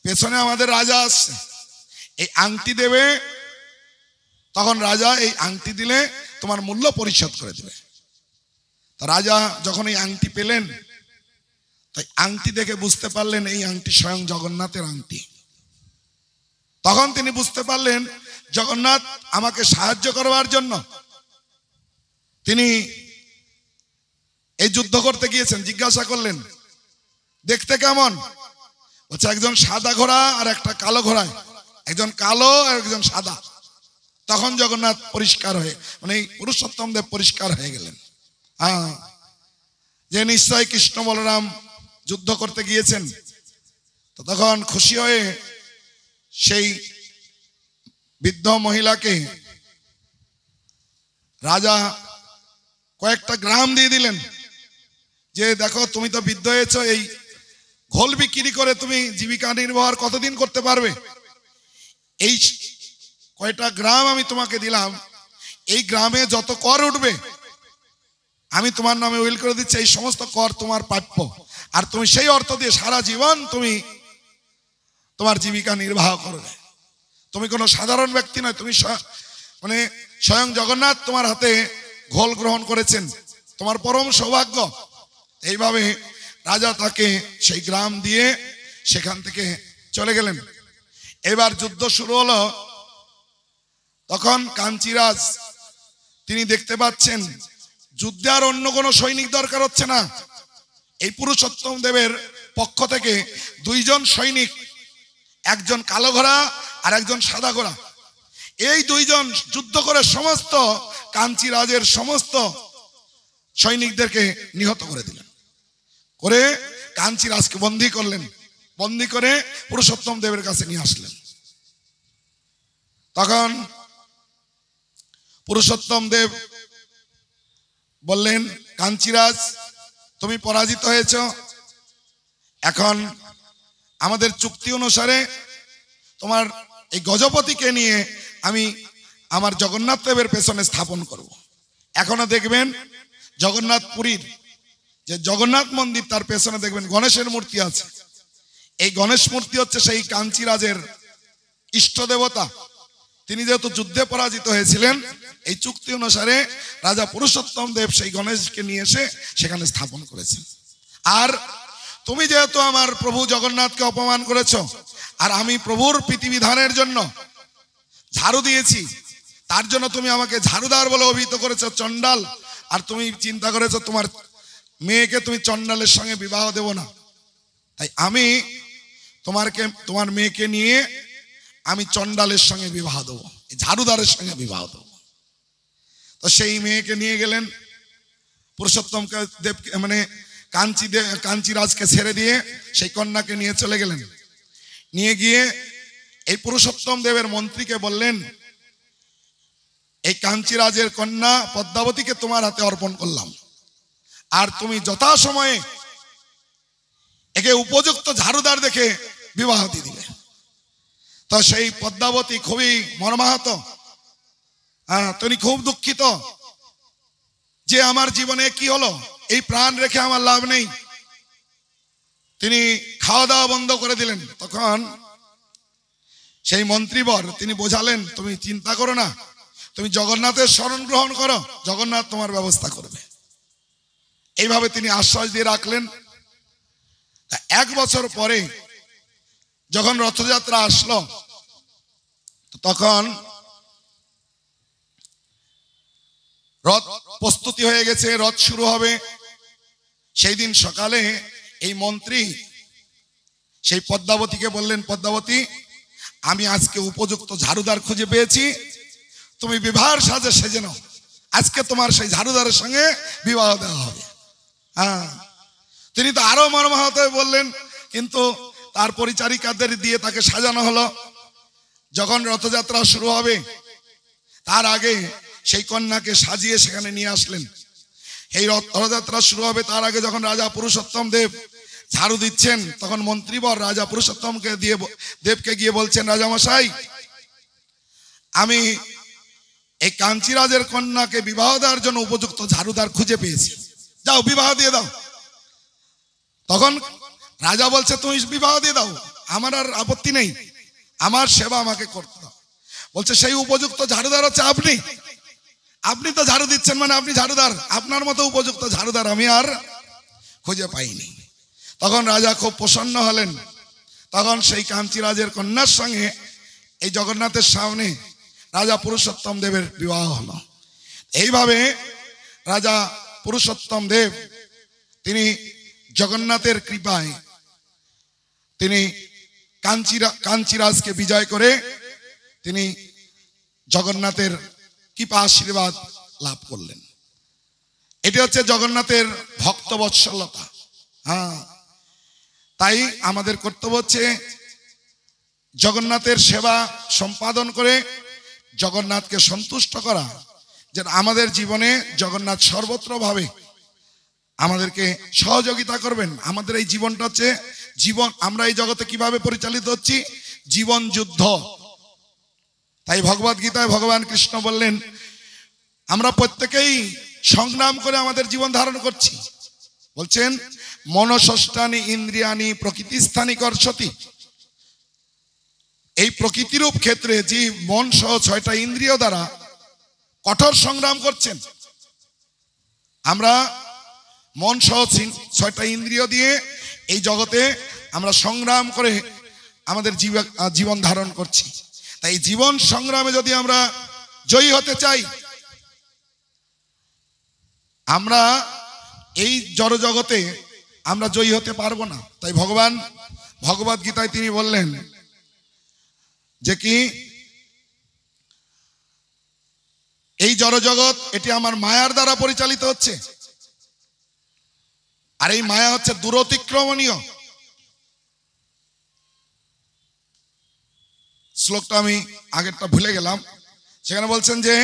পেছনে আমাদের রাজা আসছে, এই আংটি দেবে, তখন রাজা এই আংটি দিলে তোমার মূল্য পরিশোধ করে দেবে। তো রাজা যখন এই আংটি পেলেন, তাই আংটি দেখে বুঝতে পারলেন এই আংটি স্বয়ং জগন্নাথের আংটি। তখন তিনি বুঝতে পারলেন জগন্নাথ আমাকে সাহায্য করবার জন্য তিনি এই যুদ্ধ করতে গিয়েছেন। জিজ্ঞাসা করলেন দেখতে কেমন? বলছে একজন সাদা ঘোড়া আর একটা কালো ঘোড়ায়, একজন কালো আর একজন সাদা। তখন জগন্নাথ পরিষ্কার হয়ে, মানে পুরুষোত্তম দেব পরিষ্কার হয়ে গেলেন। যে নিশ্চয় কৃষ্ণ বলরাম যুদ্ধ করতে গিয়েছেন। তো তখন খুশি হয়ে সেই বৃদ্ধ মহিলাকে রাজা কয়েকটা গ্রাম দিয়ে দিলেন, যে দেখো তুমি তো বৃদ্ধ হয়েছো, এই ঘোল বিক্রি করে তুমি জীবিকা নির্বাহ কতদিন করতে পারবে, এই কয়টা গ্রাম আমি তোমাকে দিলাম, এই গ্রামে যত কর উঠবে আমি তোমার নামে উইল করে দিচ্ছি, এই সমস্ত কর তোমার প্রাপ্য, আর তুমি সেই অর্থ দিয়ে সারা জীবন তুমি তোমার জীবিকা নির্বাহ করবে। তুমি কোনো সাধারণ ব্যক্তি নয়, তুমি মানে স্বয়ং জগন্নাথ তোমার হাতে ঘোল গ্রহণ করেছেন, তোমার পরম সৌভাগ্য। এইভাবে রাজা তাকে সেই গ্রাম দিয়ে সেখান থেকে চলে গেলেন। এবার যুদ্ধ শুরু হলো। তখন কাঞ্চিরাজ তিনি দেখতে পাচ্ছেন যুদ্ধে আর অন্য কোনো সৈনিক দরকার হচ্ছে না। এই পুরুষোত্তম দেবের পক্ষ থেকে দুইজন সৈনিক, একজন কালো ঘোড়া আর একজন সাদা ঘোড়া, এই দুইজন যুদ্ধ করে সমস্ত কাঞ্চিরাজের সমস্ত সৈনিকদেরকে নিহত করে দিলেন, করে কাঞ্চিরাজকে বন্দী করলেন। বন্দী করে পুরুষোত্তম দেবের কাছে নিয়ে আসলেন। তখন পুরুষোত্তম দেব বললেন, কাঞ্চিরাজ তুমি পরাজিত হয়েছ, এখন আমাদের চুক্তি অনুসারে তোমার এই গজপতিকে নিয়ে আমি আমার জগন্নাথ দেবের পেছনে স্থাপন করব। এখনো দেখবেন জগন্নাথ পুরীর যে জগন্নাথ মন্দির, তার পেছনে দেখবেন গণেশের মূর্তি আছে। এই গণেশ মূর্তি হচ্ছে সেই কাঞ্চিরাজের ইষ্ট দেবতা। তিনি যেহেতু যুদ্ধে পরাজিত হয়েছিলেন, এই চুক্তি অনুসারে রাজা পুরুষোত্তম দেব সেই গণেশকে নিয়ে এসে সেখানে স্থাপন করেছেন। আর তুমি যেহেতু আমার প্রভু জগন্নাথকে অপমান করেছো, আর আমি প্রভুর প্রীতিবিধানের জন্য ঝাড়ু দিয়েছি, তার জন্য তুমি আমাকে ঝাড়ুদার বলে অভিহিত করেছো, চণ্ডাল। আর তুমি চিন্তা করেছো তোমার মেয়েকে তুমি চণ্ডালের সঙ্গে বিবাহ দেব না, তাই আমি তোমার মেয়েকে নিয়ে আমি চণ্ডালের সঙ্গে বিবাহ দেবো, ঝাড়ুদারের সঙ্গে বিবাহ দেবো। তো সেই মেয়েকে নিয়ে গেলেন পুরুষোত্তম দেবকে, মানে কাঞ্চিরাজকে ছেড়ে দিয়ে সেই কন্যাকে নিয়ে চলে গেলেন। নিয়ে গিয়ে এই পুরুষোত্তম দেবের মন্ত্রীকে বললেন, এই কাঞ্চিরাজের কন্যা পদ্মাবতীকে তোমার হাতে অর্পণ করলাম, আর তুমি যথাসময়ে একে উপযুক্ত ঝাড়ুদার দেখে বিবাহ দিয়ে দিলে। তো সেই পদ্মাবতী খুবই মর্মাহত, তিনি খুব দুঃখিত যে আমার জীবনে কি হলো, এই প্রাণ রেখে আমার লাভ নেই। তিনি খাওয়া দাওয়া বন্ধ করে দিলেন। তখন সেই মন্ত্রীবর তিনি বোঝালেন, তুমি চিন্তা করো না, তুমি জগন্নাথের শরণ গ্রহণ করো, জগন্নাথ তোমার ব্যবস্থা করবে। এইভাবে তিনি আশ্বাস দিয়ে রাখলেন। 1 বছর পরে যখন রথযাত্রা আসলো, তখন রথ প্রস্তুতি হয়ে গেছে, রথ শুরু হবে। সেই দিন সকালে এই মন্ত্রী সেই পদ্মাবতীকে বললেন, পদ্মাবতী আমি আজকে উপযুক্ত ঝাড়ুদার খুঁজে পেয়েছি, তুমি বিবাহের সাজে সেজে নাও, আজকে তোমার সেই ঝাড়ুদারের সঙ্গে বিবাহ দেওয়া হবে। তিনি তো আরো মর্মাহত হয়ে বললেন, কিন্তু তার পরিচারিকাদের দিয়ে তাকে সাজানো হলো। যখন রথযাত্রা শুরু হবে তার আগে সেই কন্যাকে সাজিয়ে সেখানে নিয়ে আসলেন। এই রথযাত্রা শুরু হবে তার আগে যখন রাজা পুরুষোত্তম দেব ঝাড়ু দিচ্ছেন, তখন মন্ত্রীবর রাজা পুরুষোত্তমকে দেবকে গিয়ে বলছেন, রাজামশাই আমি এই কাঞ্চিরাজের কন্যাকে বিবাহ দেওয়ার জন্য উপযুক্ত ঝাড়ুদার খুঁজে পেয়েছি, যাও বিবাহ দিয়ে দাও। তখন রাজা বলছে, তুমি বিবাহ দিয়ে দাও, আমার আর আপত্তি নেই, আমার সেবা আমাকে করতে দাও। বলছে, সেই উপযুক্ত ঝাড়ুদার হচ্ছে আপনি, আপনি তো ঝাড়ু দিচ্ছেন, মানে আপনি ঝাড়ুদার, আপনার মতো উপযুক্ত ঝাড়ুদার আমি আর খুঁজে পাইনি। তখন রাজা খুব প্রসন্ন হলেন। তখন সেই কাঞ্চিরাজের কন্যার সঙ্গে এই জগন্নাথের সামনে রাজা পুরুষোত্তম দেবের বিবাহ হলো। এইভাবে রাজা পুরুষোত্তম দেব তিনি জগন্নাথের কৃপায় তিনি কাঞ্চিরাজকে বিজয় করে তিনি জগন্নাথের কৃপা আশীর্বাদ লাভ করলেন। এটি হচ্ছে জগন্নাথের ভক্তবৎসলতা। তাই আমাদের কর্তব্য হচ্ছে জগন্নাথের সেবা সম্পাদন করে জগন্নাথকে সন্তুষ্ট করা, যেন আমাদের জীবনে জগন্নাথ সর্বত্রভাবে আমাদেরকে সহযোগিতা করবেন। আমাদের এই জীবনটা হচ্ছে জীবন, আমরা এই জগতে কিভাবে পরিচালিত হচ্ছি, জীবন যুদ্ধ। তাই ভগবদ গীতায় ভগবান কৃষ্ণ বললেন, আমরা প্রত্যেকেই সংগ্রাম করে আমাদের জীবন ধারণ করছি। বলছেন, মনষষ্ঠানি ইন্দ্রিয়ানি প্রকৃতিস্থানি কর্ষতি। এই প্রকৃতিরূপ ক্ষেত্রে জীব মন সহ 6টা ইন্দ্রিয় দ্বারা কঠোর সংগ্রাম করছেন। আমরা মন সহ 6টা ইন্দ্রিয় দিয়ে এই জগতে আমরা সংগ্রাম করে আমাদের জীবন ধারণ করছি। তাই জীবন সংগ্রামে যদি আমরা জয়ী হতে চাই, আমরা এই জড় জগতে আমরা জয়ী হতে পারবো না। তাই ভগবান ভগবদ গীতায় তিনি বললেন যে কি এই জড় জগৎ এটি আমার মায়ার দ্বারা পরিচালিত হচ্ছে, আর এই মায়া হচ্ছে দূরতিক্রমণীয়। শ্লোকটা আমি আগেরটা ভুলে গেলাম। সেখানে বলছেন যে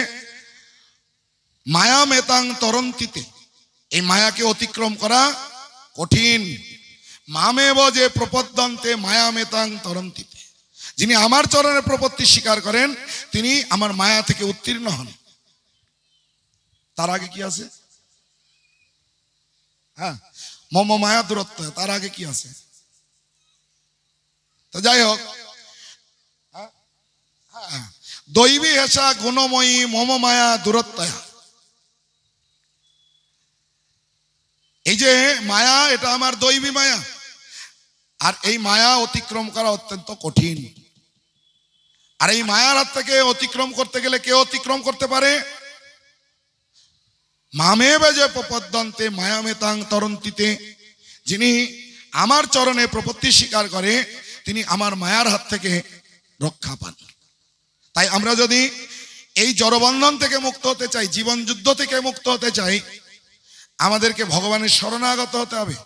মায়া মেতাং তরন্তিতে, এই মায়াকে অতিক্রম করা কঠিন। মামেব যে প্রপদ্যন্তে মায়া মেতাং তরন্তিতে, যিনি আমার চরণের প্রপত্তি স্বীকার করেন তিনি আমার মায়া থেকে উত্তীর্ণ হন। তার আগে কি আছে? হ্যাঁ, মম মায়া দূরত্ব, তার আগে কি আছে? তো যাই হোক, দৈবী হেসা গুণময়ী মম মায়া দূরত্বয়া। এই যে মায়া, এটা আমার দৈবী মায়া, আর এই মায়া অতিক্রম করা অত্যন্ত কঠিন। আর এই মায়ার হাত থেকে অতিক্রম করতে গেলে কে অতিক্রম করতে পারে? মামেবে যে প্রপদ্যন্তে মায়া মেতাং তরন্তিতে, যিনি আমার চরণে প্রপত্তি স্বীকার করে তিনি আমার মায়ার হাত থেকে রক্ষা পান। তাই আমরা যদি এই জড়বন্ধন থেকে মুক্ত হতে চাই, জীবন যুদ্ধ থেকে মুক্ত হতে চাই, আমাদেরকে ভগবানের শরণাগত হতে হবে।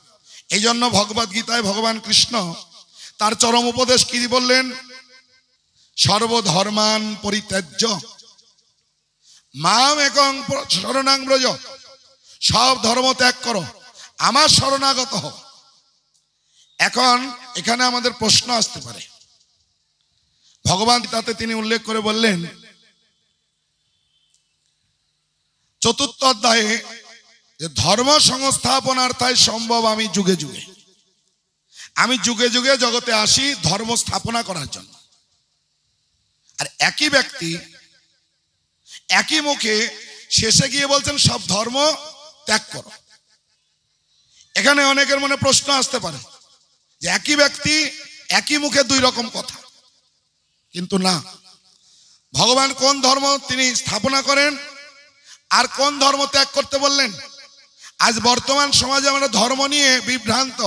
এই জন্য ভগবদ গীতায় ভগবান কৃষ্ণ তার চরম উপদেশ কি বললেন? সর্বধর্মান পরিত্যাজ্য মাম একং শরণাং ব্রজ, সব ধর্ম ত্যাগ করো, আমার শরণাগত হও। এখন এখানে আমাদের প্রশ্ন আসতে পারে। ভগবান তাতে তিনি উল্লেখ করে বললেন চতুর্থ অধ্যায়ে যে ধর্ম সংস্থাপনার্থায় সম্ভব আমি যুগে যুগে, আমি যুগে যুগে জগতে আসি ধর্ম স্থাপনা করার জন্য। আর একই ব্যক্তি একই মুখে শেষে গিয়ে বলছেন সব ধর্ম ত্যাগ করো। এখানে অনেকের মনে প্রশ্ন আসতে পারে যে একই ব্যক্তি একই মুখে দুই রকম কথা, কিন্তু না, ভগবান কোন ধর্ম তিনি স্থাপনা করেন আর কোন ধর্ম ত্যাগ করতে বললেন। আজ বর্তমান সমাজে আমরা ধর্ম নিয়ে বিভ্রান্ত,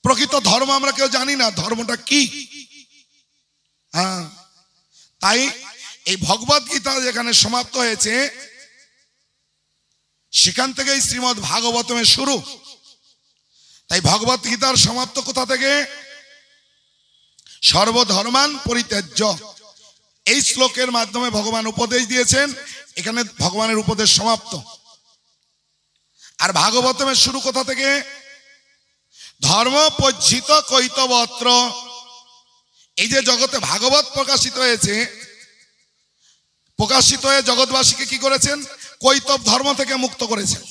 প্রকৃত ধর্ম আমরা কেউ জানি না ধর্মটা কি। তাই এই ভগবদ গীতা যেখানে সমাপ্ত হয়েছে সেখান থেকেই শ্রীমদ্ ভাগবতমের শুরু। তাই ভগবদ গীতার সমাপ্ত কোথা থেকে? সর্বধর্মান পরিত্যাজ্য, এই শ্লোকের মাধ্যমে ভগবান উপদেশ দিয়েছেন। এখানে ভগবানের উপদেশ সমাপ্ত। আর ভাগবতমের শুরু কোথা থেকে? ধর্ম পজ্জিত কৈতবত্র, এই যে জগতে ভাগবত প্রকাশিত হয়েছে, প্রকাশিত হয়ে জগৎবাসীকে কি করেছেন? কৈতব ধর্ম থেকে মুক্ত করেছেন।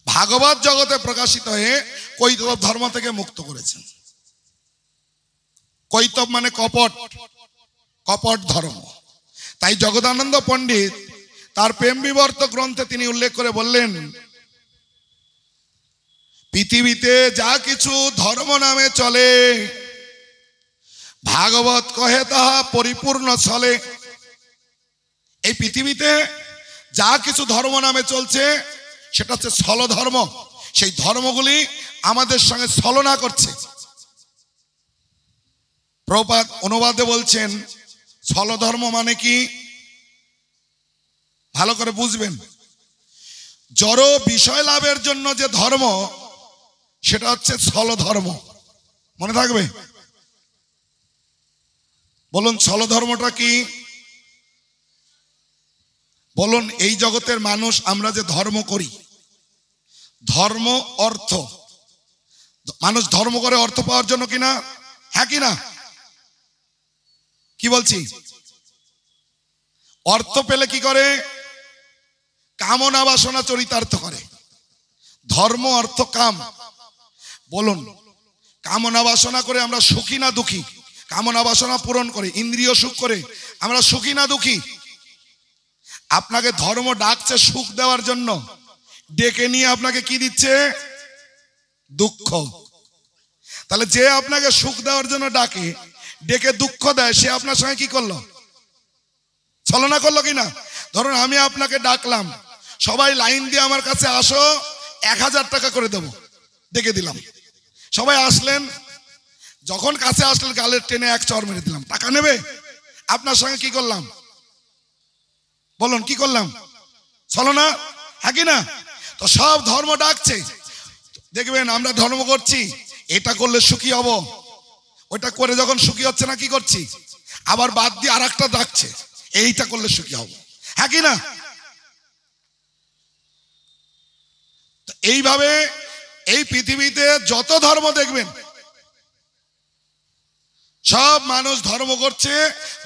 ভাগবত জগতে প্রকাশিত হয়ে কৈতব ধর্ম থেকে মুক্ত করেছেন। কৈতব মানে কপট, কপট ধর্ম। তাই জগদানন্দ পণ্ডিত তার প্রেম বিবর্ত গ্রন্থে তিনি উল্লেখ করে বললেন পৃথিবীতে যা কিছু ধর্ম নামে চলে ভাগবত কহে তাহা পরিপূর্ণ চলে। এই পৃথিবীতে যা কিছু ধর্ম নামে চলছে সেটা হচ্ছে ছল ধর্ম। সেই ধর্মগুলি আমাদের সঙ্গে ছলনা করছে। প্রভুপাদ অনুবাদে বলছেন ছল ধর্ম মানে কি? ভালো করে বুঝবেন। জড় বিষয় লাভের জন্য যে ধর্ম সেটা হচ্ছে ছল ধর্ম। মনে থাকবে? বলুন ছল ধর্মটা কি? বলুন এই জগতের মানুষ আমরা যে ধর্ম করি, ধর্ম অর্থ, মানুষ ধর্ম করে অর্থ পাওয়ার জন্য কিনা? হ্যাঁ কিনা? কি বলছি? অর্থ পেলে কি করে? কামনা বাসনা চরিতার্থ করে। ধর্ম অর্থ কাম। বলুন কামনা বাসনা করে আমরা সুখী না দুঃখী? কামনা বাসনা পূরণ করে ইন্দ্রিয় সুখ করে আমরা সুখী না দুঃখী? আপনাকে ধর্ম ডাকছে সুখ দেওয়ার জন্য, ডেকে নিয়ে আপনাকে কি দিচ্ছে? দুঃখ। তাহলে যে আপনাকে সুখ দেওয়ার জন্য ডাকে, ডেকে দুঃখ দেয়, সে আপনার সঙ্গে কি করলো? ছলনা করলো কিনা? ধরুন আমি আপনাকে ডাকলাম সবাই লাইন দিয়ে আমার কাছে আসো, 1000 টাকা করে দেবো, ডেকে দিলাম। সবাই আসলেন, যখন কাছে আসলেন গালের টেনে এক চড় মেরে দিলাম। টাকা নেবে? আপনার সঙ্গে কি করলাম বলুন, কি করলাম? চলো না, হ্যাঁ কি না? তো সব ধর্ম ডাকছে, দেখবেন আমরা ধর্ম করছি, এটা করলে সুখী হব, ওটা করে যখন সুখী হচ্ছে না কি করছি, আবার বাদ দিয়ে আর একটা ডাকছে, এইটা করলে সুখী হব, হ্যাঁ কি না? এইভাবে এই পৃথিবীতে যত ধর্ম দেখবেন, সব মানুষ ধর্ম করছে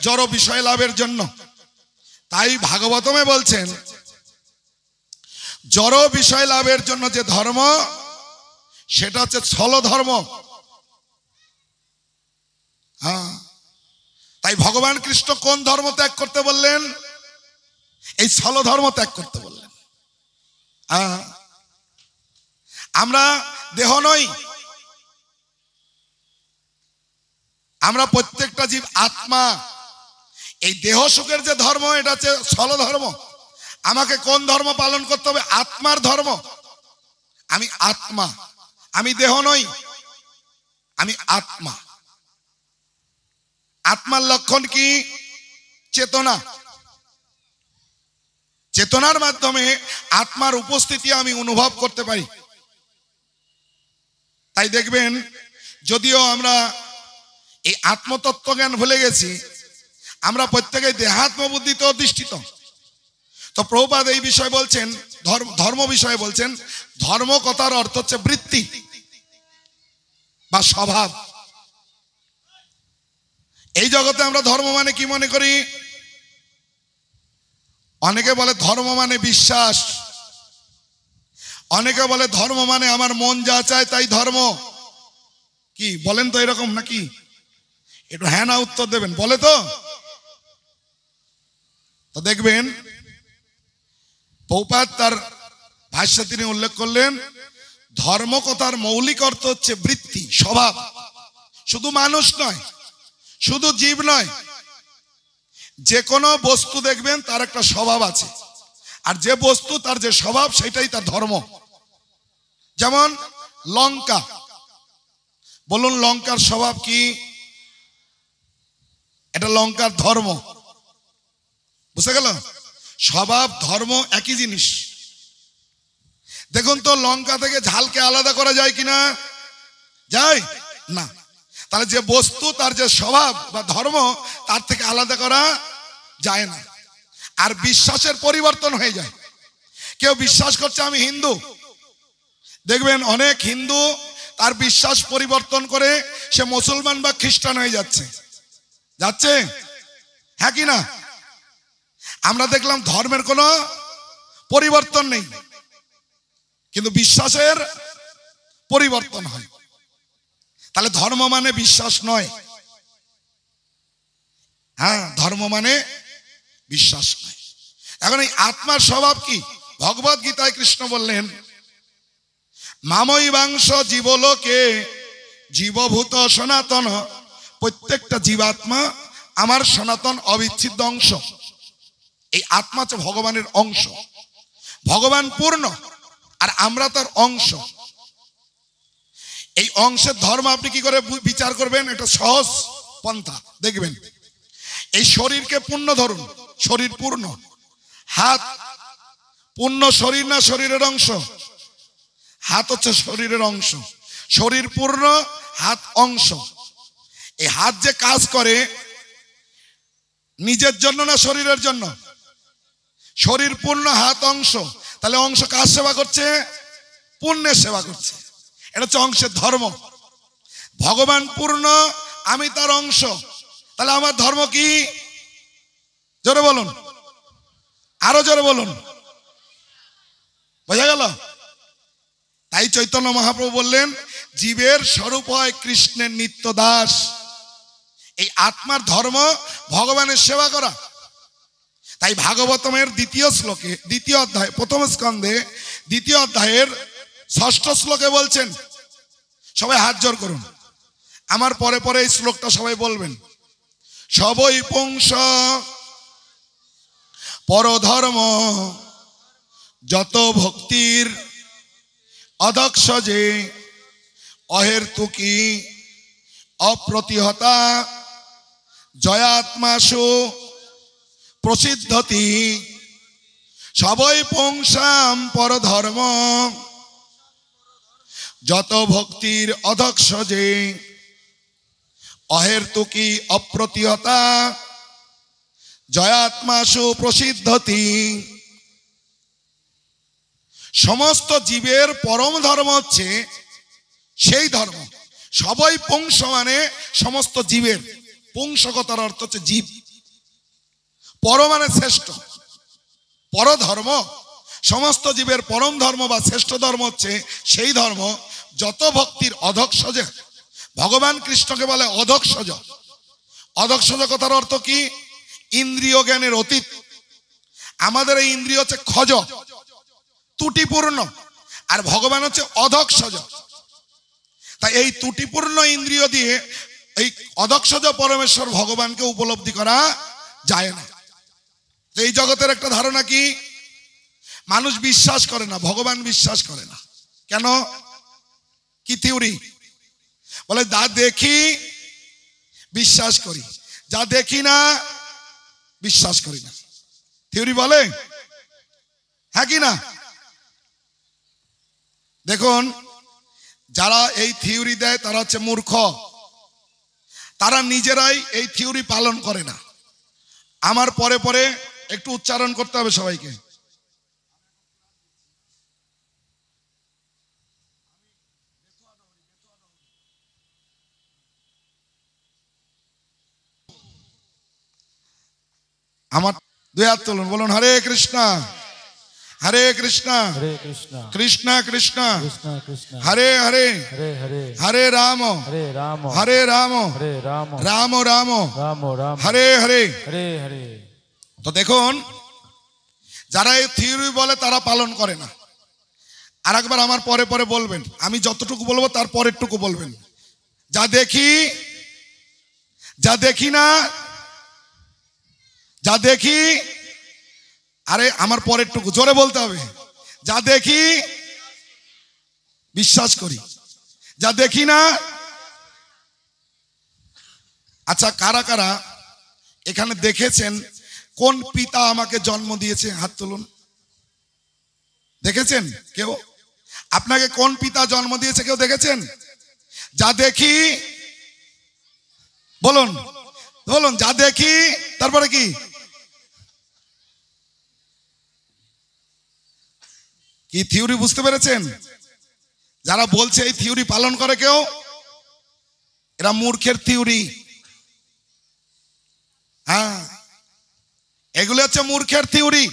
জড় বিষয় লাভের জন্য। তাই ভাগবতমে বলছেন, জড় বিষয় লাভের জন্য যে ধর্ম, সেটা হচ্ছে ছল ধর্ম। হ্যাঁ, তাই ভগবান কৃষ্ণ কোন ধর্ম ত্যাগ করতে বললেন? এই ছল ধর্ম ত্যাগ করতে বললেন। হ্যাঁ, আমরা দেহ নই, আমরা প্রত্যেকটা জীব আত্মা। এই দেহ সুখের যে ধর্ম, এটা হচ্ছে ছল ধর্ম। আমাকে কোন ধর্ম পালন করতে হবে? আত্মার ধর্ম। আমি আত্মা, আমি দেহ নই, আমি আত্মা। আত্মার লক্ষণ কি? চেতনা। চেতনার মাধ্যমে আত্মার উপস্থিতি আমি অনুভব করতে পারি। তাই দেখবেন, যদিও আমরা এই আত্মতত্ত্ব জ্ঞান ভুলে গেছি, আমরা প্রত্যেকে দেহাত্ম বুদ্ধিতে অধিষ্ঠিত। তো প্রভুপাদ এই বিষয় বলছেন, ধর্ম বিষয়ে বলছেন, ধর্ম কথার অর্থ হচ্ছে বৃত্তি বা স্বভাব। এই জগতে আমরা ধর্ম মানে কি মনে করি? অনেকে বলে ধর্ম মানে বিশ্বাস, অনেকে বলে ধর্ম মানে আমার মন যা চায় তাই ধর্ম। কি বলেন তো এরকম নাকি? একটু হ্যাঁ না উত্তর দেবেন, বলে তো। তো দেখবেন প্রভুপাদ তার ভাষ্যে তিনি উল্লেখ করলেন, ধর্ম কথার মৌলিক অর্থ হচ্ছে বৃত্তি, স্বভাব। শুধু মানুষ নয়, শুধু জীব নয়, যে কোনো বস্তু দেখবেন তার একটা স্বভাব আছে, আর যে বস্তু তার যে স্বভাব সেটাই তার ধর্ম। যেমন লঙ্কা, বলুন লঙ্কার স্বভাব কি? এটা লঙ্কার ধর্ম। বুঝতে গেল? স্বভাব ধর্ম একই জিনিস। দেখুন তো লঙ্কা থেকে ঝালকে আলাদা করা যায় কিনা? যায় না। তাহলে যে বস্তু তার যে স্বভাব বা ধর্ম, তার থেকে আলাদা করা যায় না। আর বিশ্বাসের পরিবর্তন হয়ে যায়। কেউ বিশ্বাস করছে আমি হিন্দু, দেখবেন অনেক হিন্দু তার বিশ্বাস পরিবর্তন করে সে মুসলমান বা খ্রিস্টান হয়ে যাচ্ছে, হ্যাঁ কি না? আমরা দেখলাম ধর্মের কোনো পরিবর্তন নেই, কিন্তু বিশ্বাসের পরিবর্তন হয়। তাহলে ধর্ম মানে বিশ্বাস নয়। হ্যাঁ, ধর্ম মানে বিশ্বাস নয়। এখন এই আত্মার স্বভাব কি? ভগবদ গীতায় কৃষ্ণ বললেন, মামৈবাংশ জীবলোকে জীবভূত সনাতন। প্রত্যেকটা জীবাত্মা আমার সনাতন অবিচ্ছেদ্য অংশ। এই আত্মা হচ্ছে ভগবানের অংশ। ভগবান পূর্ণ আর আমরা তার অংশ। এই অংশের ধর্ম আপনি কি করে বিচার করবেন? একটা সহজ পন্থা দেখবেন। এই শরীরকে পূর্ণ ধরুন, শরীর পূর্ণ। হাত পূর্ণ শরীর না শরীরের অংশ? হাত হচ্ছে শরীরের অংশ। শরীর পূর্ণ, হাত অংশ। এই হাত যে কাজ করে নিজের জন্য না শরীরের জন্য? শরীর পূর্ণ, হাত অংশ। তাহলে অংশ কার সেবা করছে? পুণ্যের সেবা করছে। এটা হচ্ছে অংশের ধর্ম। ভগবান পূর্ণ, আমি তার অংশ। তাহলে আমার ধর্ম কি? জোরে বলুন, আরো জোরে বলুন, বোঝা গেল? তাই চৈতন্য মহাপ্রভু বললেন, জীবের স্বরূপ হয় কৃষ্ণের নিত্য দাস। এই আত্মার ধর্ম ভগবানের সেবা করা। তাই ভাগবতমের দ্বিতীয় শ্লোকে, দ্বিতীয় অধ্যায়, প্রথম স্কন্ধে দ্বিতীয় অধ্যায়ের 6ষ্ঠ শ্লোকে বলছেন, সবাই হাত জোর করুন, আমার পরে পরে এই শ্লোকটা সবাই বলবেন। সবই পুংস পরধর্ম যত ভক্তির অদক্ষ যে অহেতুকি অপ্রতিহতা জয়াত্মাসু প্রসিদ্ধতি সবই পুংসাম পরধর্ম। যত ভক্তির অদক্ষ যে অহেতুকি অপ্রতিহতা জয়াত্মাসু প্রসিদ্ধতি। সমস্ত জীবের পরম ধর্ম হচ্ছে সেই ধর্ম। সবাই পুংস মানে সমস্ত জীবের, পুংসকতার অর্থ হচ্ছে জীব, পর মানে শ্রেষ্ঠ, পরধর্ম সমস্ত জীবের পরম ধর্ম বা শ্রেষ্ঠ ধর্ম হচ্ছে সেই ধর্ম। যত ভক্তির অধক্ষজ, ভগবান কৃষ্ণকে বলে অধক্ষজ। অধক্ষজ কথার অর্থ কি? ইন্দ্রিয় জ্ঞানের অতীত। আমাদের এই ইন্দ্রিয় হচ্ছে খজ, ত্রুটিপূর্ণ, আর ভগবান হচ্ছে অধক্ষজ। তাই এই ত্রুটিপূর্ণ ইন্দ্রিয় দিয়ে এই অধক্ষজ পরমেশ্বর ভগবানকে উপলব্ধি করা যায় না। এই জগতের একটা ধারণা কি, মানুষ বিশ্বাস করে না, ভগবান বিশ্বাস করে না। কেন? কি থিওরি? বলে যা দেখি বিশ্বাস করি, যা দেখি না বিশ্বাস করি না। থিওরি বলে, হ্যাঁ কি না? দেখুন, যারা এই থিওরি দেয় তারা হচ্ছে মূর্খ। তারা নিজেরাই এই থিওরি পালন করে না। আমার পরে পরে একটু উচ্চারণ করতে হবে সবাইকে। আমার দুই হাত তুলুন, বলুন হরে কৃষ্ণ হরে কৃষ্ণ কৃষ্ণ কৃষ্ণ হরে হরে হরে রাম হরে রাম রাম রাম হরে হরে। তো দেখুন, যারা এই থিওরি বলে তারা পালন করে না। আর একবার আমার পরে পরে বলবেন, আমি যতটুকু বলবো তার পরেরটুকু বলবেন। যা দেখি, যা দেখি না, যা দেখি, আরে আমার পরেরটুকু জোরে বলতে হবে। যা দেখি বিশ্বাস করি, যা দেখি না। আচ্ছা, কারা কারা এখানে দেখেছেন কোন পিতা আমাকে জন্ম দিয়েছে? হাত তুলুন। দেখেছেন কেউ? আপনাকে কোন পিতা জন্ম দিয়েছে কেউ দেখেছেন? যা দেখি বলুন, বলুন যা দেখি, তারপরে কি? কি থিওরি বুঝতে পেরেছেন? যারা বলছে এই থিওরি পালন করে কেউ, এরা মূর্খের থিওরি। হ্যাঁ, এগুলো হচ্ছে মূর্খের থিওরি।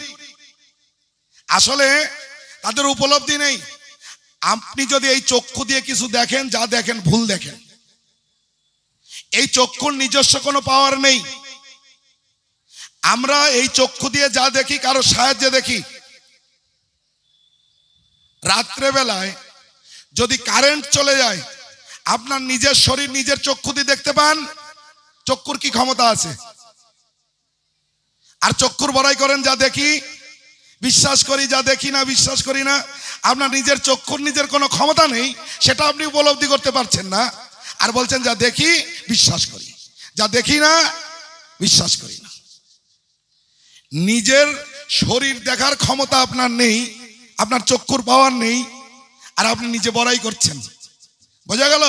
আসলে তাদের উপলব্ধি নেই। আপনি যদি এই চক্ষু দিয়ে কিছু দেখেন, যা দেখেন ভুল দেখেন। এই চক্ষুর নিজস্ব কোনো পাওয়ার নেই। আমরা এই চক্ষু দিয়ে যা দেখি কারো সাহায্যে দেখি। রাত্রে বেলায় যদি কারেন্ট চলে যায়, আপনার নিজের শরীর নিজের চক্ষু দিয়ে দেখতে পান? চক্ষুর কি ক্ষমতা আছে? আর চক্ষুর বড়াই করেন যা দেখি বিশ্বাস করি, যা দেখি না বিশ্বাস করি না। আপনার নিজের চক্ষুর নিজের কোনো ক্ষমতা নেই, সেটা আপনি উপলব্ধি করতে পারছেন না। আর বলছেন যা দেখি বিশ্বাস করি, যা দেখি না বিশ্বাস করি না। নিজের শরীর দেখার ক্ষমতা আপনার নেই, আপনার চক্ষুর পাওয়ার নেই, আর আপনি নিজে বড়াই করছেন। বোঝা গেল?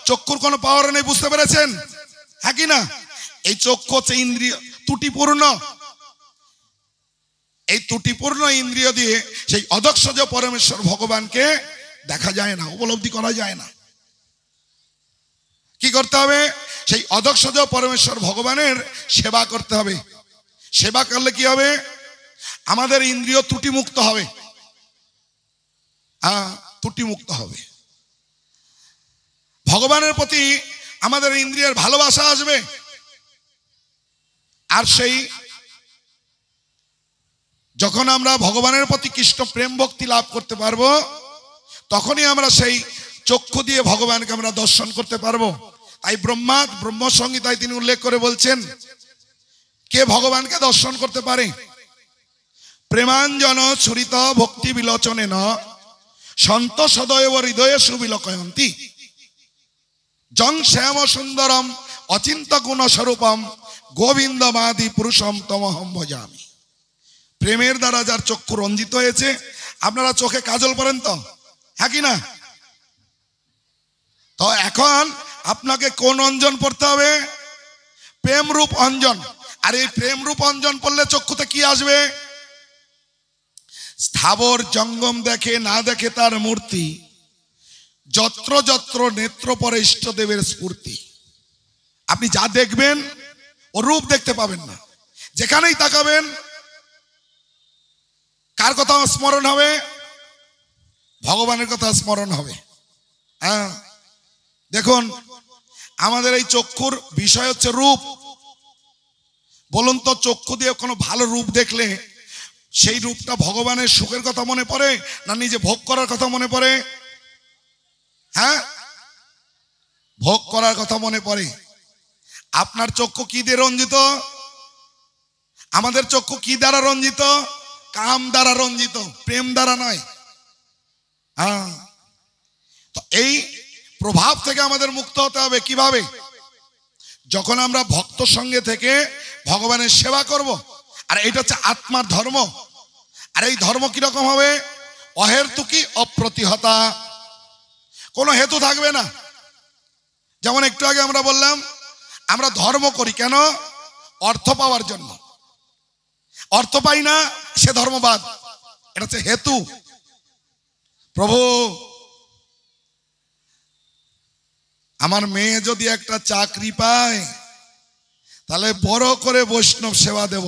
চক্ষুর কোনো পাওয়ার নেই, বুঝতে পেরেছেন? হ্যাঁ কি না? এই চক্ষু হচ্ছে ইন্দ্রিয় ত্রুটিপূর্ণ। এই ত্রুটিপূর্ণ ইন্দ্রিয় দিয়ে সেই অধক্ষজ পরমেশ্বর ভগবানকে দেখা যায় না, উপলব্ধি করা যায় না। কি করতে হবে? সেই অধক্ষজ পরমেশ্বর ভগবানের সেবা করতে হবে। সেবা করলে কি হবে? আমাদের ইন্দ্রিয় ত্রুটিমুক্ত হবে। ত্রুটিমুক্ত হবে। ভগবানের প্রতি আমাদের ইন্দ্রিয়ের ভালোবাসা আসবে। আর সেই যখন আমরা ভগবানের প্রতি কৃষ্ণ প্রেম ভক্তি লাভ করতে পারবো, তখনই আমরা সেই চক্ষু দিয়ে ভগবানকে আমরা দর্শন করতে পারবো। তাই ব্রহ্মসংহিতায় তিনি উল্লেখ করে বলছেন, কে ভগবানকে দর্শন করতে পারে? প্রেমাঞ্জন ছুরিত ভক্তি বিলোচনে ন সন্ত সদৈব হৃদয়ে সুবিলোকয়ন্তি জং শ্যাম সুন্দরম অচিন্ত গুণ স্বরূপম গোবিন্দমাদি পুরুষম তমহম ভজামি। প্রেমের দ্বারা যার চক্ষু রঞ্জিত হয়েছে, আপনারা চোখে কাজল পরেন তো, হ্যাঁ কি না? তো এখন আপনাকে কোন অঞ্জন পড়তে হবে? প্রেম রূপ অঞ্জন। আর এই প্রেম রূপ অঞ্জন পড়লে চক্ষুতে কি আসবে? স্থাবর জঙ্গম দেখে না দেখে তার মূর্তি, যত্র যত্র নেত্র পরে ইষ্টদেবের স্ফূর্তি। আপনি যা দেখবেন ও রূপ দেখতে পাবেন না, যেখানেই তাকাবেন কার কথা স্মরণ হবে? ভগবানের কথা স্মরণ হবে। হ্যাঁ, দেখুন আমাদের এই চক্ষুর বিষয় হচ্ছে রূপ। বলুন তো, চক্ষু দিয়ে কোনো ভালো রূপ দেখলে সেই রূপটা ভগবানের সুখের কথা মনে পড়ে না নিজে ভোগ করার কথা মনে পড়ে? হ্যাঁ, ভোগ করার কথা মনে পড়ে। আপনার চক্ষু কি দিয়ে রঞ্জিত? আমাদের চক্ষু কি দ্বারা রঞ্জিত? কাম দ্বারা রঞ্জিত, প্রেম দ্বারা নয়। হ্যাঁ, তো এই প্রভাব থেকে আমাদের মুক্ত হতে হবে। কিভাবে? যখন আমরা ভক্ত সঙ্গে থেকে ভগবানের সেবা করব। আর এটা হচ্ছে আত্মার ধর্ম। আর এই ধর্ম কিরকম হবে? অহেতুকি অপ্রতিহতা, কোনো হেতু থাকবে না। যেমন একটু আগে আমরা বললাম, আমরা ধর্ম করি কেন? অর্থ পাওয়ার জন্য। অর্থ পাই না, সে ধর্মবাদ। এটা হচ্ছে হেতু। প্রভু, আমার মেয়ে যদি একটা চাকরি পায় তাহলে বড় করে বৈষ্ণব সেবা দেব,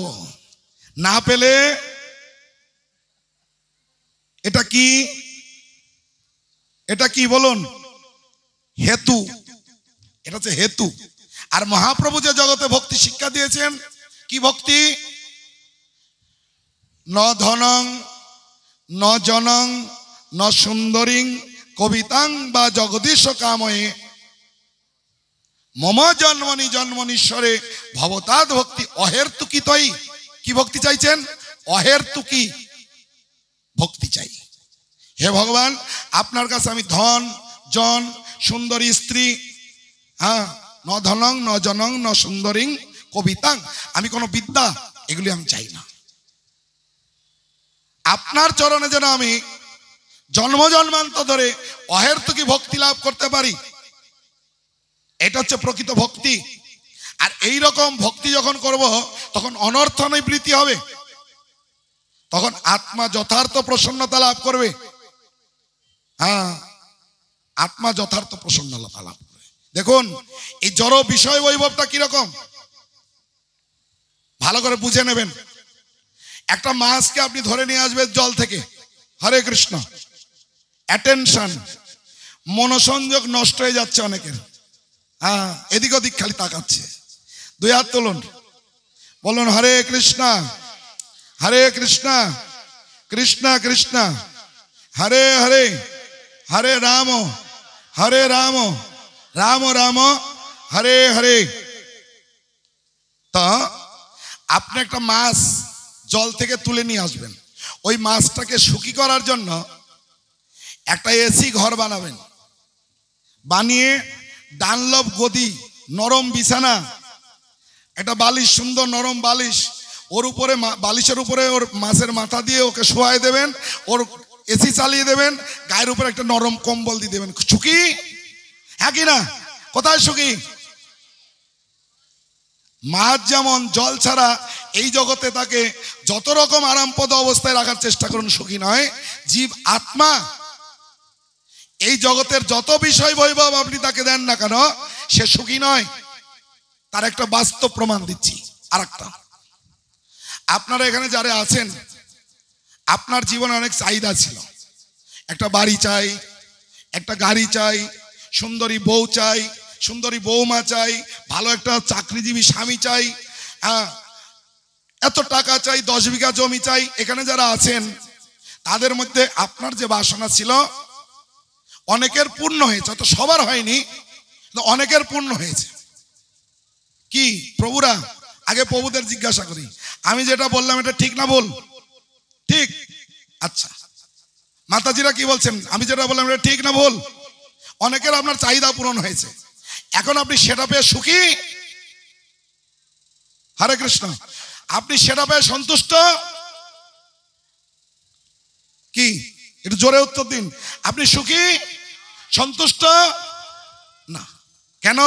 না পেলে এটা কি? এটা কি বলুন? হেতু। এটা হচ্ছে হেতু। আর মহাপ্রভু যে জগতে ভক্তি শিক্ষা দিয়েছেন, কি ভক্তি? ন ধনং ন জনং ন সুন্দরীং কবিতাং বা জগদীশ কাময়ে মম জন্মনি জন্মনীশ্বরে ভবতাদ ভক্তি অহেতুকি তৈ। কি ভক্তি চাইছেন? অহেতুকি ভক্তি চাই। হে ভগবান, আপনার কাছে আমি ধন, জন, সুন্দরী স্ত্রী, হ্যাঁ, ন ধনং ন জনং ন সুন্দরীং কবিতাং, আমি কোনো বিদ্যা এগুলি আমি চাই না। আপনার চরণে যেন আমি জন্ম জন্মান্তর ধরে অহেতুকি ভক্তি লাভ করতে পারি, এটা হচ্ছে প্রকৃত ভক্তি। আর এই রকম ভক্তি যখন করব তখন অনর্থ নিবৃত্তি হবে, তখন আত্মা যথার্থ প্রসন্নতা লাভ করবে। হ্যাঁ, আত্মা যথার্থ প্রসন্নতা লাভ করবে। দেখুন এই জড় বিষয় বৈভবটা কিরকম ভালো করে বুঝে নেবেন। একটা মাছকে আপনি ধরে নিয়ে আসবেন জল থেকে, হরে কৃষ্ণ, অ্যাটেনশন, মনোসংযোগ নষ্ট হয়ে যাচ্ছে অনেকের। হ্যাঁ, এদিক ওদিক খালি তাকাচ্ছে। দুই হাত তুলুন, বলুন হরে কৃষ্ণ হরে কৃষ্ণ কৃষ্ণ কৃষ্ণ হরে হরে, হরে রাম রাম রাম হরে হরে। তা আপনি একটা মাছ জল থেকে তুলে নিয়ে আসবেন, ওই মাছটাকে সুখী করার জন্য একটা এসি ঘর বানাবেন, বানিয়ে ডানলপ গদি, নরম বিছানা, একটা বালিশ, সুন্দর নরম বালিশ, ওর উপরে বালিশের উপরে ওর মাছের মাথা দিয়ে ওকে শোয়াই দেবেন, ওর এসি চালিয়ে দেবেন, গায়ের উপরে একটা নরম কম্বল দিয়ে দেবেন। সুখী? হ্যাঁ কি না? কোথায় সুখী? মাছ যেমন জল ছাড়া এই জগতে তাকে যত রকম আরামপদ অবস্থায় রাখার চেষ্টা করুন, সুখী নয়। জীব আত্মা এই জগতের যত বিষয় বৈভব আপনি তাকে দেন না কেন, সে সুখী নয়। তার একটা বাস্তব প্রমাণ দিচ্ছি। আর একটা, আপনারা এখানে যারা আছেন, আপনার জীবনে অনেক চাহিদা ছিল। একটা বাড়ি চাই, একটা গাড়ি চাই, সুন্দরী বউ চাই, সুন্দরী বৌমা চাই, ভালো একটা চাকরিজীবী স্বামী চাই, এত টাকা চাই, 10 বিঘা জমি চাই। এখানে যারা আছেন তাদের মধ্যে আপনার যে বাসনা ছিল অনেকের পূর্ণ হয়েছে, তো সবার হয়নি, অনেকের পূর্ণ হয়েছে। কি প্রভুরা? আগে প্রভুদের জিজ্ঞাসা করি, আমি যেটা বললাম এটা ঠিক না ভুল? ঠিক? আচ্ছা, মাতাজিরা কি বলছেন? আমি যেটা বললাম এটা ঠিক না ভুল? অনেকের আপনার চাহিদা পূরণ হয়েছে, এখন আপনি সেটা পেয়ে সুখী? হরে কৃষ্ণ। আপনি সেটা পেয়ে সন্তুষ্ট কি? একটু জোরে উত্তর দিন। আপনি সুখী, সন্তুষ্ট না? কেন?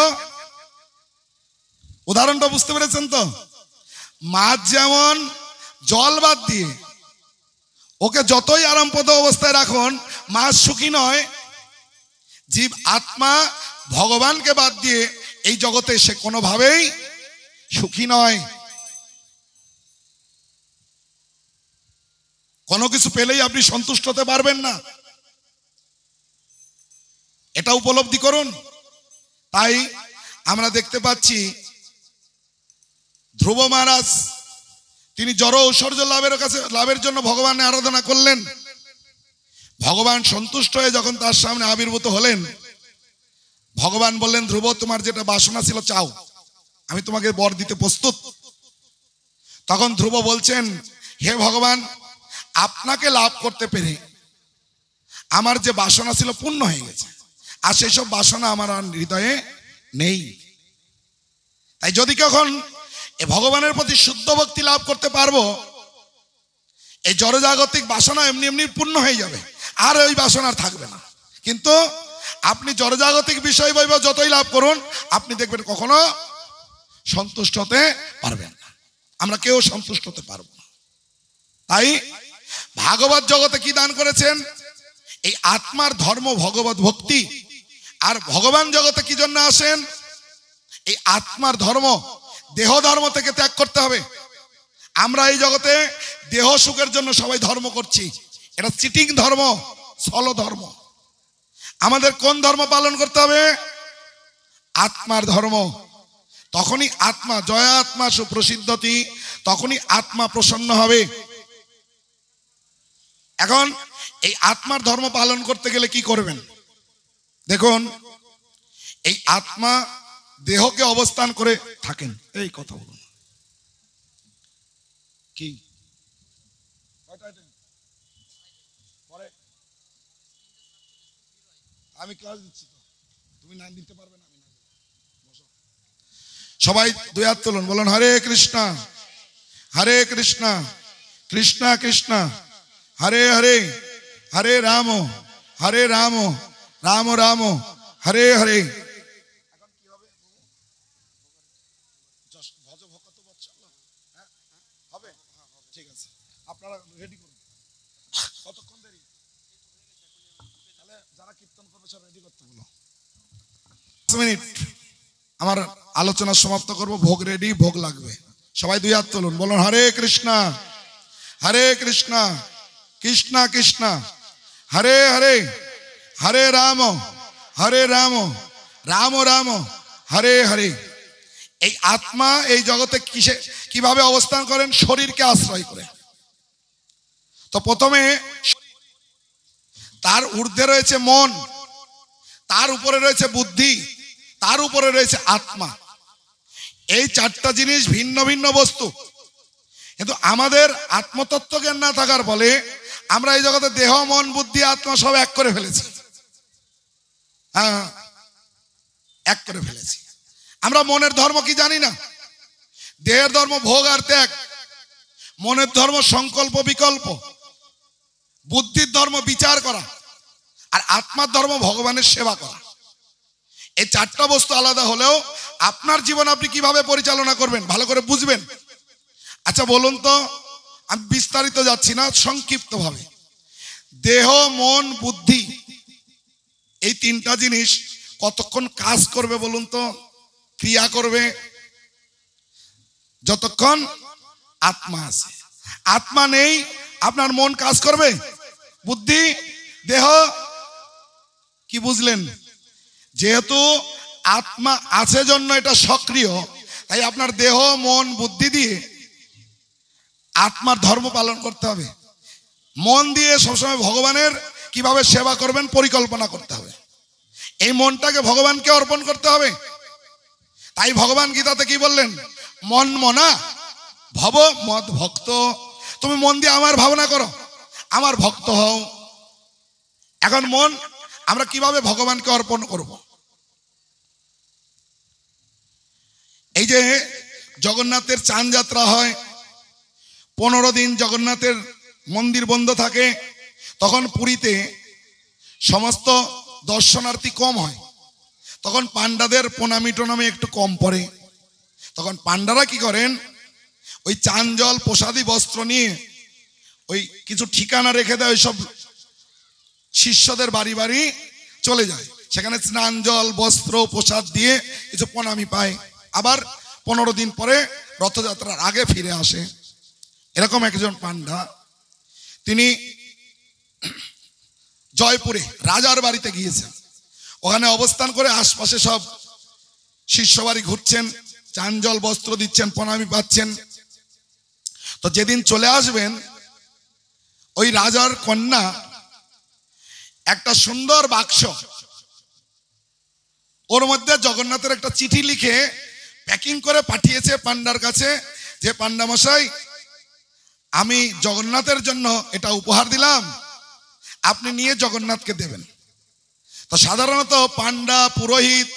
উদাহরণটা বুঝতে পেরেছেন তো? মাছ যেমন জল বাদ দিয়ে ওকে যতই আরামপ্রদ অবস্থায় রাখুন, মাছ সুখী নয়। জীব আত্মা ভগবানকে বাদ দিয়ে এই জগতে সে কোনোভাবেই সুখী নয়। কোনো কিছু পেলেই আপনি সন্তুষ্ট হতে পারবেন না, এটা উপলব্ধি করুন। তাই আমরা দেখতে পাচ্ছি ধ্রুব মহারাজ তিনি জড় ঐশ্বর্য লাভের জন্য ভগবানের আরাধনা করলেন। ভগবান সন্তুষ্ট হয়ে যখন তার সামনে আবির্ভূত হলেন, ভগবান বললেন, ধ্রুব তোমার যেটা বাসনা ছিল চাও, আমি তোমাকে বর দিতে প্রস্তুত। তখন ধ্রুব বলছেন, হে ভগবান, আপনাকে লাভ করতে পেরে আমার যে বাসনা ছিল পূর্ণ হয়ে গেছে, আর সেই সব বাসনা আমার আর হৃদয়ে নেই। তাই যদি কখন এই ভগবানের প্রতি শুদ্ধ ভক্তি লাভ করতে পারবো, এই জড়জাগতিক বাসনা এমনি এমনি পূর্ণ হয়ে যাবে, আর ওই বাসনা আর থাকবে না। কিন্তু আপনি জড়জাগতিক বিষয় বৈভব যতই লাভ করুন, আপনি দেখবেন কখনো সন্তুষ্ট হতে পারবেন না। আমরা কেউ সন্তুষ্ট হতে পারবো না। তাই ভাগবত জগতে কি দান করেছেন? এই আত্মার ধর্ম ভগবত ভক্তি। আর ভগবান জগতে কি জন্য আসেন? এই আত্মার ধর্ম, দেহ ধর্ম থেকে ত্যাগ করতে হবে। আমরা এই জগতে দেহ সুখের জন্য সবাই ধর্ম করছি, এটা চিটিং ধর্ম, ছল ধর্ম। আমাদের কোন ধর্ম পালন করতে হবে? আত্মার ধর্ম। তখনই আত্মা, জয় আত্মা সুপ্রসিদ্ধতি, তখনই আত্মা প্রসন্ন হবে। এখন এই আত্মার ধর্ম পালন করতে গেলে কি করবেন? দেখুন, এই আত্মা দেহকে অবস্থান করে থাকেন। এই কথা বলুন কি? আমি ক্লাস দিচ্ছি তো, তুমি না দিতে পারবে না। সবাই দুই হাত তুলুন, বলুন হরে কৃষ্ণ হরে কৃষ্ণ কৃষ্ণ কৃষ্ণ হরে হরে, হরে রাম রাম রাম হরে হরে। ঠিক আছে, আপনারা রেডি করুন। কতক্ষণ দেরি? তাহলে যারা কীর্তন করবে সব রেডি করতে বলো। 5 মিনিট আমার আলোচনা সমাপ্ত করব। ভোগ রেডি, ভোগ লাগবে। সবাই দুই হাত তুলুন, বলুন হরে কৃষ্ণ কৃষ্ণ কৃষ্ণ হরে হরে, হরে রাম রাম রাম হরে হরে। এই আত্মা এই জগতে কিভাবে অবস্থান করেন? শরীরকে আশ্রয় করে। তো প্রথমে তার ঊর্ধ্বে রয়েছে মন, তার উপরে রয়েছে বুদ্ধি, তার উপরে রয়েছে আত্মা। এই চারটা জিনিস ভিন্ন ভিন্ন বস্তু। কিন্তু আমাদের আত্মতত্ত্ব জ্ঞান না থাকার ফলে আমরা এই জগতে দেহ, মন, বুদ্ধি, আত্মা সব এক করে ফেলেছি। হ্যাঁ, এক করে ফেলেছি। আমরা মনের ধর্ম কি জানি না। দেহের ধর্ম ভোগ আর ত্যাগ, মনের ধর্ম সংকল্প বিকল্প, বুদ্ধির ধর্ম বিচার করা, আর আত্মার ধর্ম ভগবানের সেবা করা। এই চারটা বস্তু আলাদা হলেও আপনার জীবন আপনি কিভাবে পরিচালনা করবেন ভালো করে বুঝবেন। আচ্ছা বলুন তো, আমি বিস্তারিত যাচ্ছি না, সংক্ষিপ্ত ভাবে, দেহ, মন, বুদ্ধি, এই তিনটা জিনিস কতক্ষণ কাজ করবে বলুন তো? ক্রিয়া করবে যতক্ষণ আত্মা আছে। আত্মা নেই, আপনার মন কাজ করবে? বুদ্ধি, দেহ, কি বুঝলেন? যেহেতু আত্মা আছে জন্য এটা সক্রিয়, তাই আপনার দেহ, মন, বুদ্ধি দিয়ে আত্মার ধর্ম পালন করতে হবে। মন দিয়ে সবসময় ভগবানের কিভাবে সেবা করবেন পরিকল্পনা করতে হবে। এই মনটাকে ভগবানকে অর্পণ করতে হবে। তাই ভগবান গীতাতে কি বললেন? মন মনা ভব মদ ভক্ত। তুমি মন দিয়ে আমার ভাবনা করো, আমার ভক্ত হও। এখন মন আমরা কিভাবে ভগবানকে অর্পণ করব? এই যে জগন্নাথের চান যাত্রা হয়, 15 দিন জগন্নাথের মন্দির বন্ধ থাকে, তখন পুরীতে সমস্ত দর্শনার্থী কম হয়, তখন পান্ডাদের প্রণামী টনামী একটু কম পড়ে। তখন পান্ডারা কি করেন, ওই চান জল প্রসাদী বস্ত্র নিয়ে ওই কিছু ঠিকানা রেখে দেয়, ওই সব শিষ্যদের বাড়ি বাড়ি চলে যায়, সেখানে স্নান জল বস্ত্র প্রসাদ দিয়ে কিছু প্রণামী পায়, আবার 15 দিন পরে রথযাত্রার আগে ফিরে আসে। এরকম একজন পান্ডা, তিনি জয়পুরে রাজার বাড়িতে গিয়েছেন, ওখানে অবস্থান করে আশপাশে সব শিষ্য বাড়ি ঘুরছেন, চান জল বস্ত্র দিচ্ছেন, প্রণামী পাচ্ছেন। তো যেদিন চলে আসবেন, ওই রাজার কন্যা একটা সুন্দর বাক্স, ওর মধ্যে জগন্নাথের একটা চিঠি লিখে প্যাকিং করে পাঠিয়েছে পান্ডার কাছে, যে পান্ডা মশাই, আমি জগন্নাথের জন্য এটা উপহার দিলাম, আপনি নিয়ে জগন্নাথকে দেবেন। তো সাধারণত পান্ডা, পুরোহিত,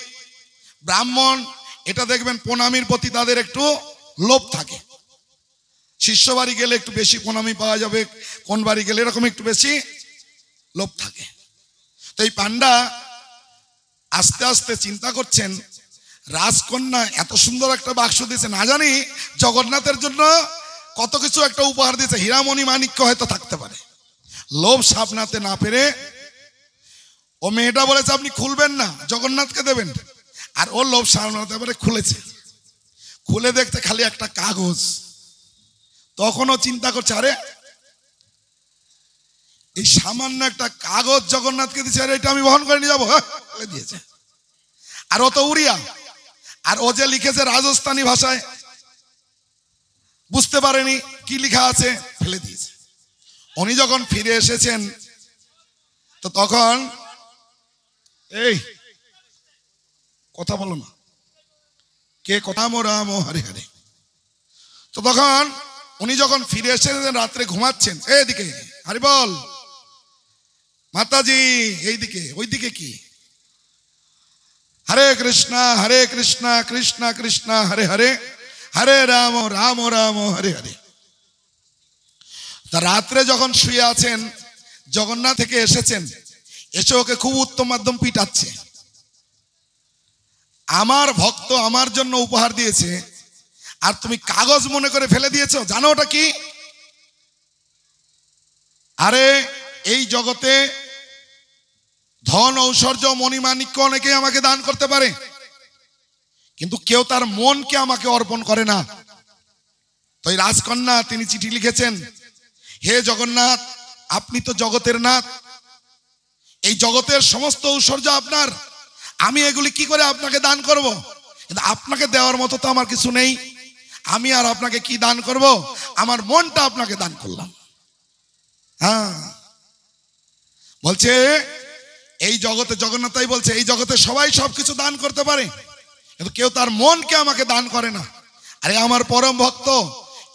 ব্রাহ্মণ, এটা দেখবেন প্রণামীর প্রতি তাদের একটু লোভ থাকে। শিষ্য বাড়ি গেলে একটু বেশি প্রণামী পাওয়া যাবে, কোন বাড়ি গেলে এরকম একটু বেশি লোভ থাকে। তো এই পান্ডা আস্তে আস্তে চিন্তা করছেন, রাজকন্যা এত সুন্দর একটা বাক্স দিয়েছে, না জানি জগন্নাথের জন্য কত কিছু একটা উপহার দিয়েছে, হীরামণি মাণিক্য হয়তো থাকতে পারে। লোভ সামলাতে না পেরে ও মেয়েটা বলেছে আপনি খুলবেন না, জগন্নাথকে দেবেন, আর ও লোভ সামলাতে পারে খুলেছে। খুলে দেখতে খালি একটা কাগজ। তখনও চিন্তা করছে, আরে এই সামান্য একটা কাগজ জগন্নাথকে দিচ্ছে, আর এটা আমি বহন করে নিয়ে যাবো, ফেলে দিয়েছে। আর ও তো উড়িয়া, আর ও যে লিখেছে রাজস্থানী ভাষায়, বুঝতে পারেনি কি লেখা আছে, ফেলে দিয়েছে। উনি যখন ফিরে এসেছেন, তো তখন এই কথা বলো না, কে কথা, রাম হরে হরে। তো তখন উনি যখন ফিরে এসেছেন, রাত্রে ঘুমাচ্ছেন, এইদিকে হরি বল মাতাজি, এইদিকে ওইদিকে কি, হরে কৃষ্ণ কৃষ্ণ কৃষ্ণ হরে হরে, হরে রাম রাম রাম হরে হরে। তা রাত্রে যখন শুয়ে আছেন, জগন্নাথ থেকে এসেছেন, এসে ওকে খুব উত্তম মাধ্যম পিটাচ্ছে। আমার ভক্ত আমার জন্য উপহার দিয়েছে, আর তুমি কাগজ মনে করে ফেলে দিয়েছো, জানো ওটা কি? আরে এই জগতে ধন ঐশ্বর্য মণিমাণিক্য অনেকেই আমাকে দান করতে পারে, কিন্তু কেউ তার মনকে আমাকে অর্পণ করে না। তো এই রাজকন্যা তিনি চিঠি লিখেছেন, হে জগন্নাথ, আপনি তো জগতের নাথ, এই জগতের সমস্ত ঐশ্বর্য আপনার, আমি এগুলি কি করে আপনাকে দান করব? কিন্তু আপনাকে দেওয়ার মতো তো আমার কিছু নেই, আমি আর আপনাকে কি দান করব? আমার মনটা আপনাকে দান করলাম। হ্যাঁ, বলছে এই জগতে, জগন্নাথই বলছে, এই জগতে সবাই সবকিছু দান করতে পারে, কিন্তু কেউ তার মনকে আমাকে দান করে না। আরে আমার পরম ভক্ত,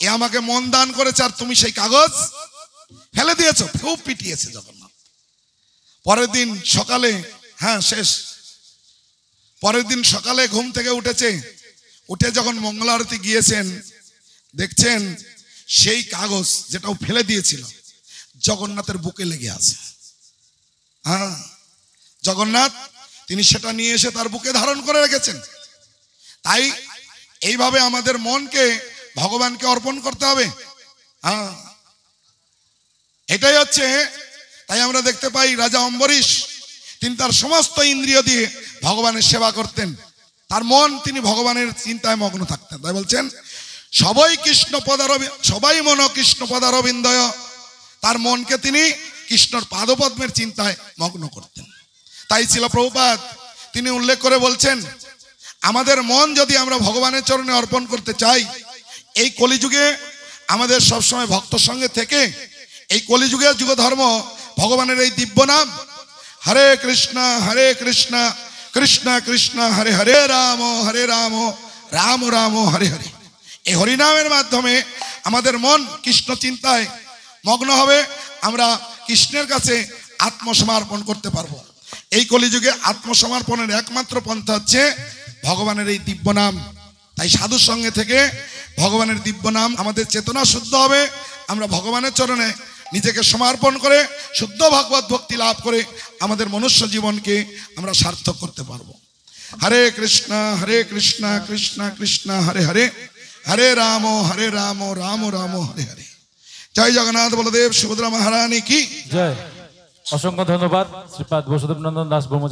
এ আমাকে মন দান করেছে, আর তুমি সেই কাগজ ফেলে দিয়েছো। খুব পিটিয়েছে জগন্নাথ। পরের দিন সকালে, হ্যাঁ শেষ, পরের দিন সকালে ঘুম থেকে উঠেছে, উঠে যখন মঙ্গল আরতি গিয়েছেন, দেখছেন সেই কাগজ যেটাও ফেলে দিয়েছিল জগন্নাথের বুকে লেগে আছে। হ্যাঁ, জগন্নাথ তিনি সেটা নিয়ে এসে তার বুকে ধারণ করে রেখেছেন। তাই এইভাবে আমাদের মনকে ভগবানকে অর্পণ করতে হবে। হ্যাঁ, এটাই হচ্ছে। তাই আমরা দেখতে পাই রাজা অম্বরীশ, তিনি তার সমস্ত ইন্দ্রিয় দিয়ে ভগবানের সেবা করতেন, তার মন তিনি ভগবানের চিন্তায় মগ্ন থাকতেন। তাই বলছেন সবাই কৃষ্ণ পদারবিন্দ, সবাই মন কৃষ্ণ পদারবিন্দয়, তার মনকে তিনি কৃষ্ণর পাদপদ্মের চিন্তায় মগ্ন করতেন। তাই ছিল প্রভুপাদ তিনি উল্লেখ করে বলছেন, আমাদের মন যদি আমরা ভগবানের চরণে অর্পণ করতে চাই, এই কলিযুগে আমাদের সবসময় ভক্ত সঙ্গে থেকে এই কলিযুগের যুগ ধর্ম ভগবানের এই দিব্য নাম হরে কৃষ্ণ কৃষ্ণ কৃষ্ণ হরে হরে রাম রাম রাম হরে হরে, এই হরিনামের মাধ্যমে আমাদের মন কৃষ্ণ চিন্তায় মগ্ন হবে, আমরা কৃষ্ণের কাছে আত্মসমর্পণ করতে পারবো। এই কলিযুগে আত্মসমর্পণের একমাত্র পন্থা হচ্ছে ভগবানের এই দিব্য নাম। তাই সাধুর সঙ্গে থেকে ভগবানের দিব্য নাম আমাদের চেতনা শুদ্ধ হবে, আমরা ভগবানের চরণে নিজেকে সমর্পণ করে শুদ্ধ ভগবত ভক্তি লাভ করে আমাদের মনুষ্য জীবনকে আমরা সার্থক করতে পারবো। হরে কৃষ্ণ কৃষ্ণ কৃষ্ণ হরে হরে, হরে রাম রাম রাম হরে হরে। জয় জগন্নাথ বলদেব সুভদ্রা মহারানী কি জয়। অসংখ্য ধন্যবাদ শ্রীপাদ বসুদেব নন্দন দাস ব্রহ্মচারী।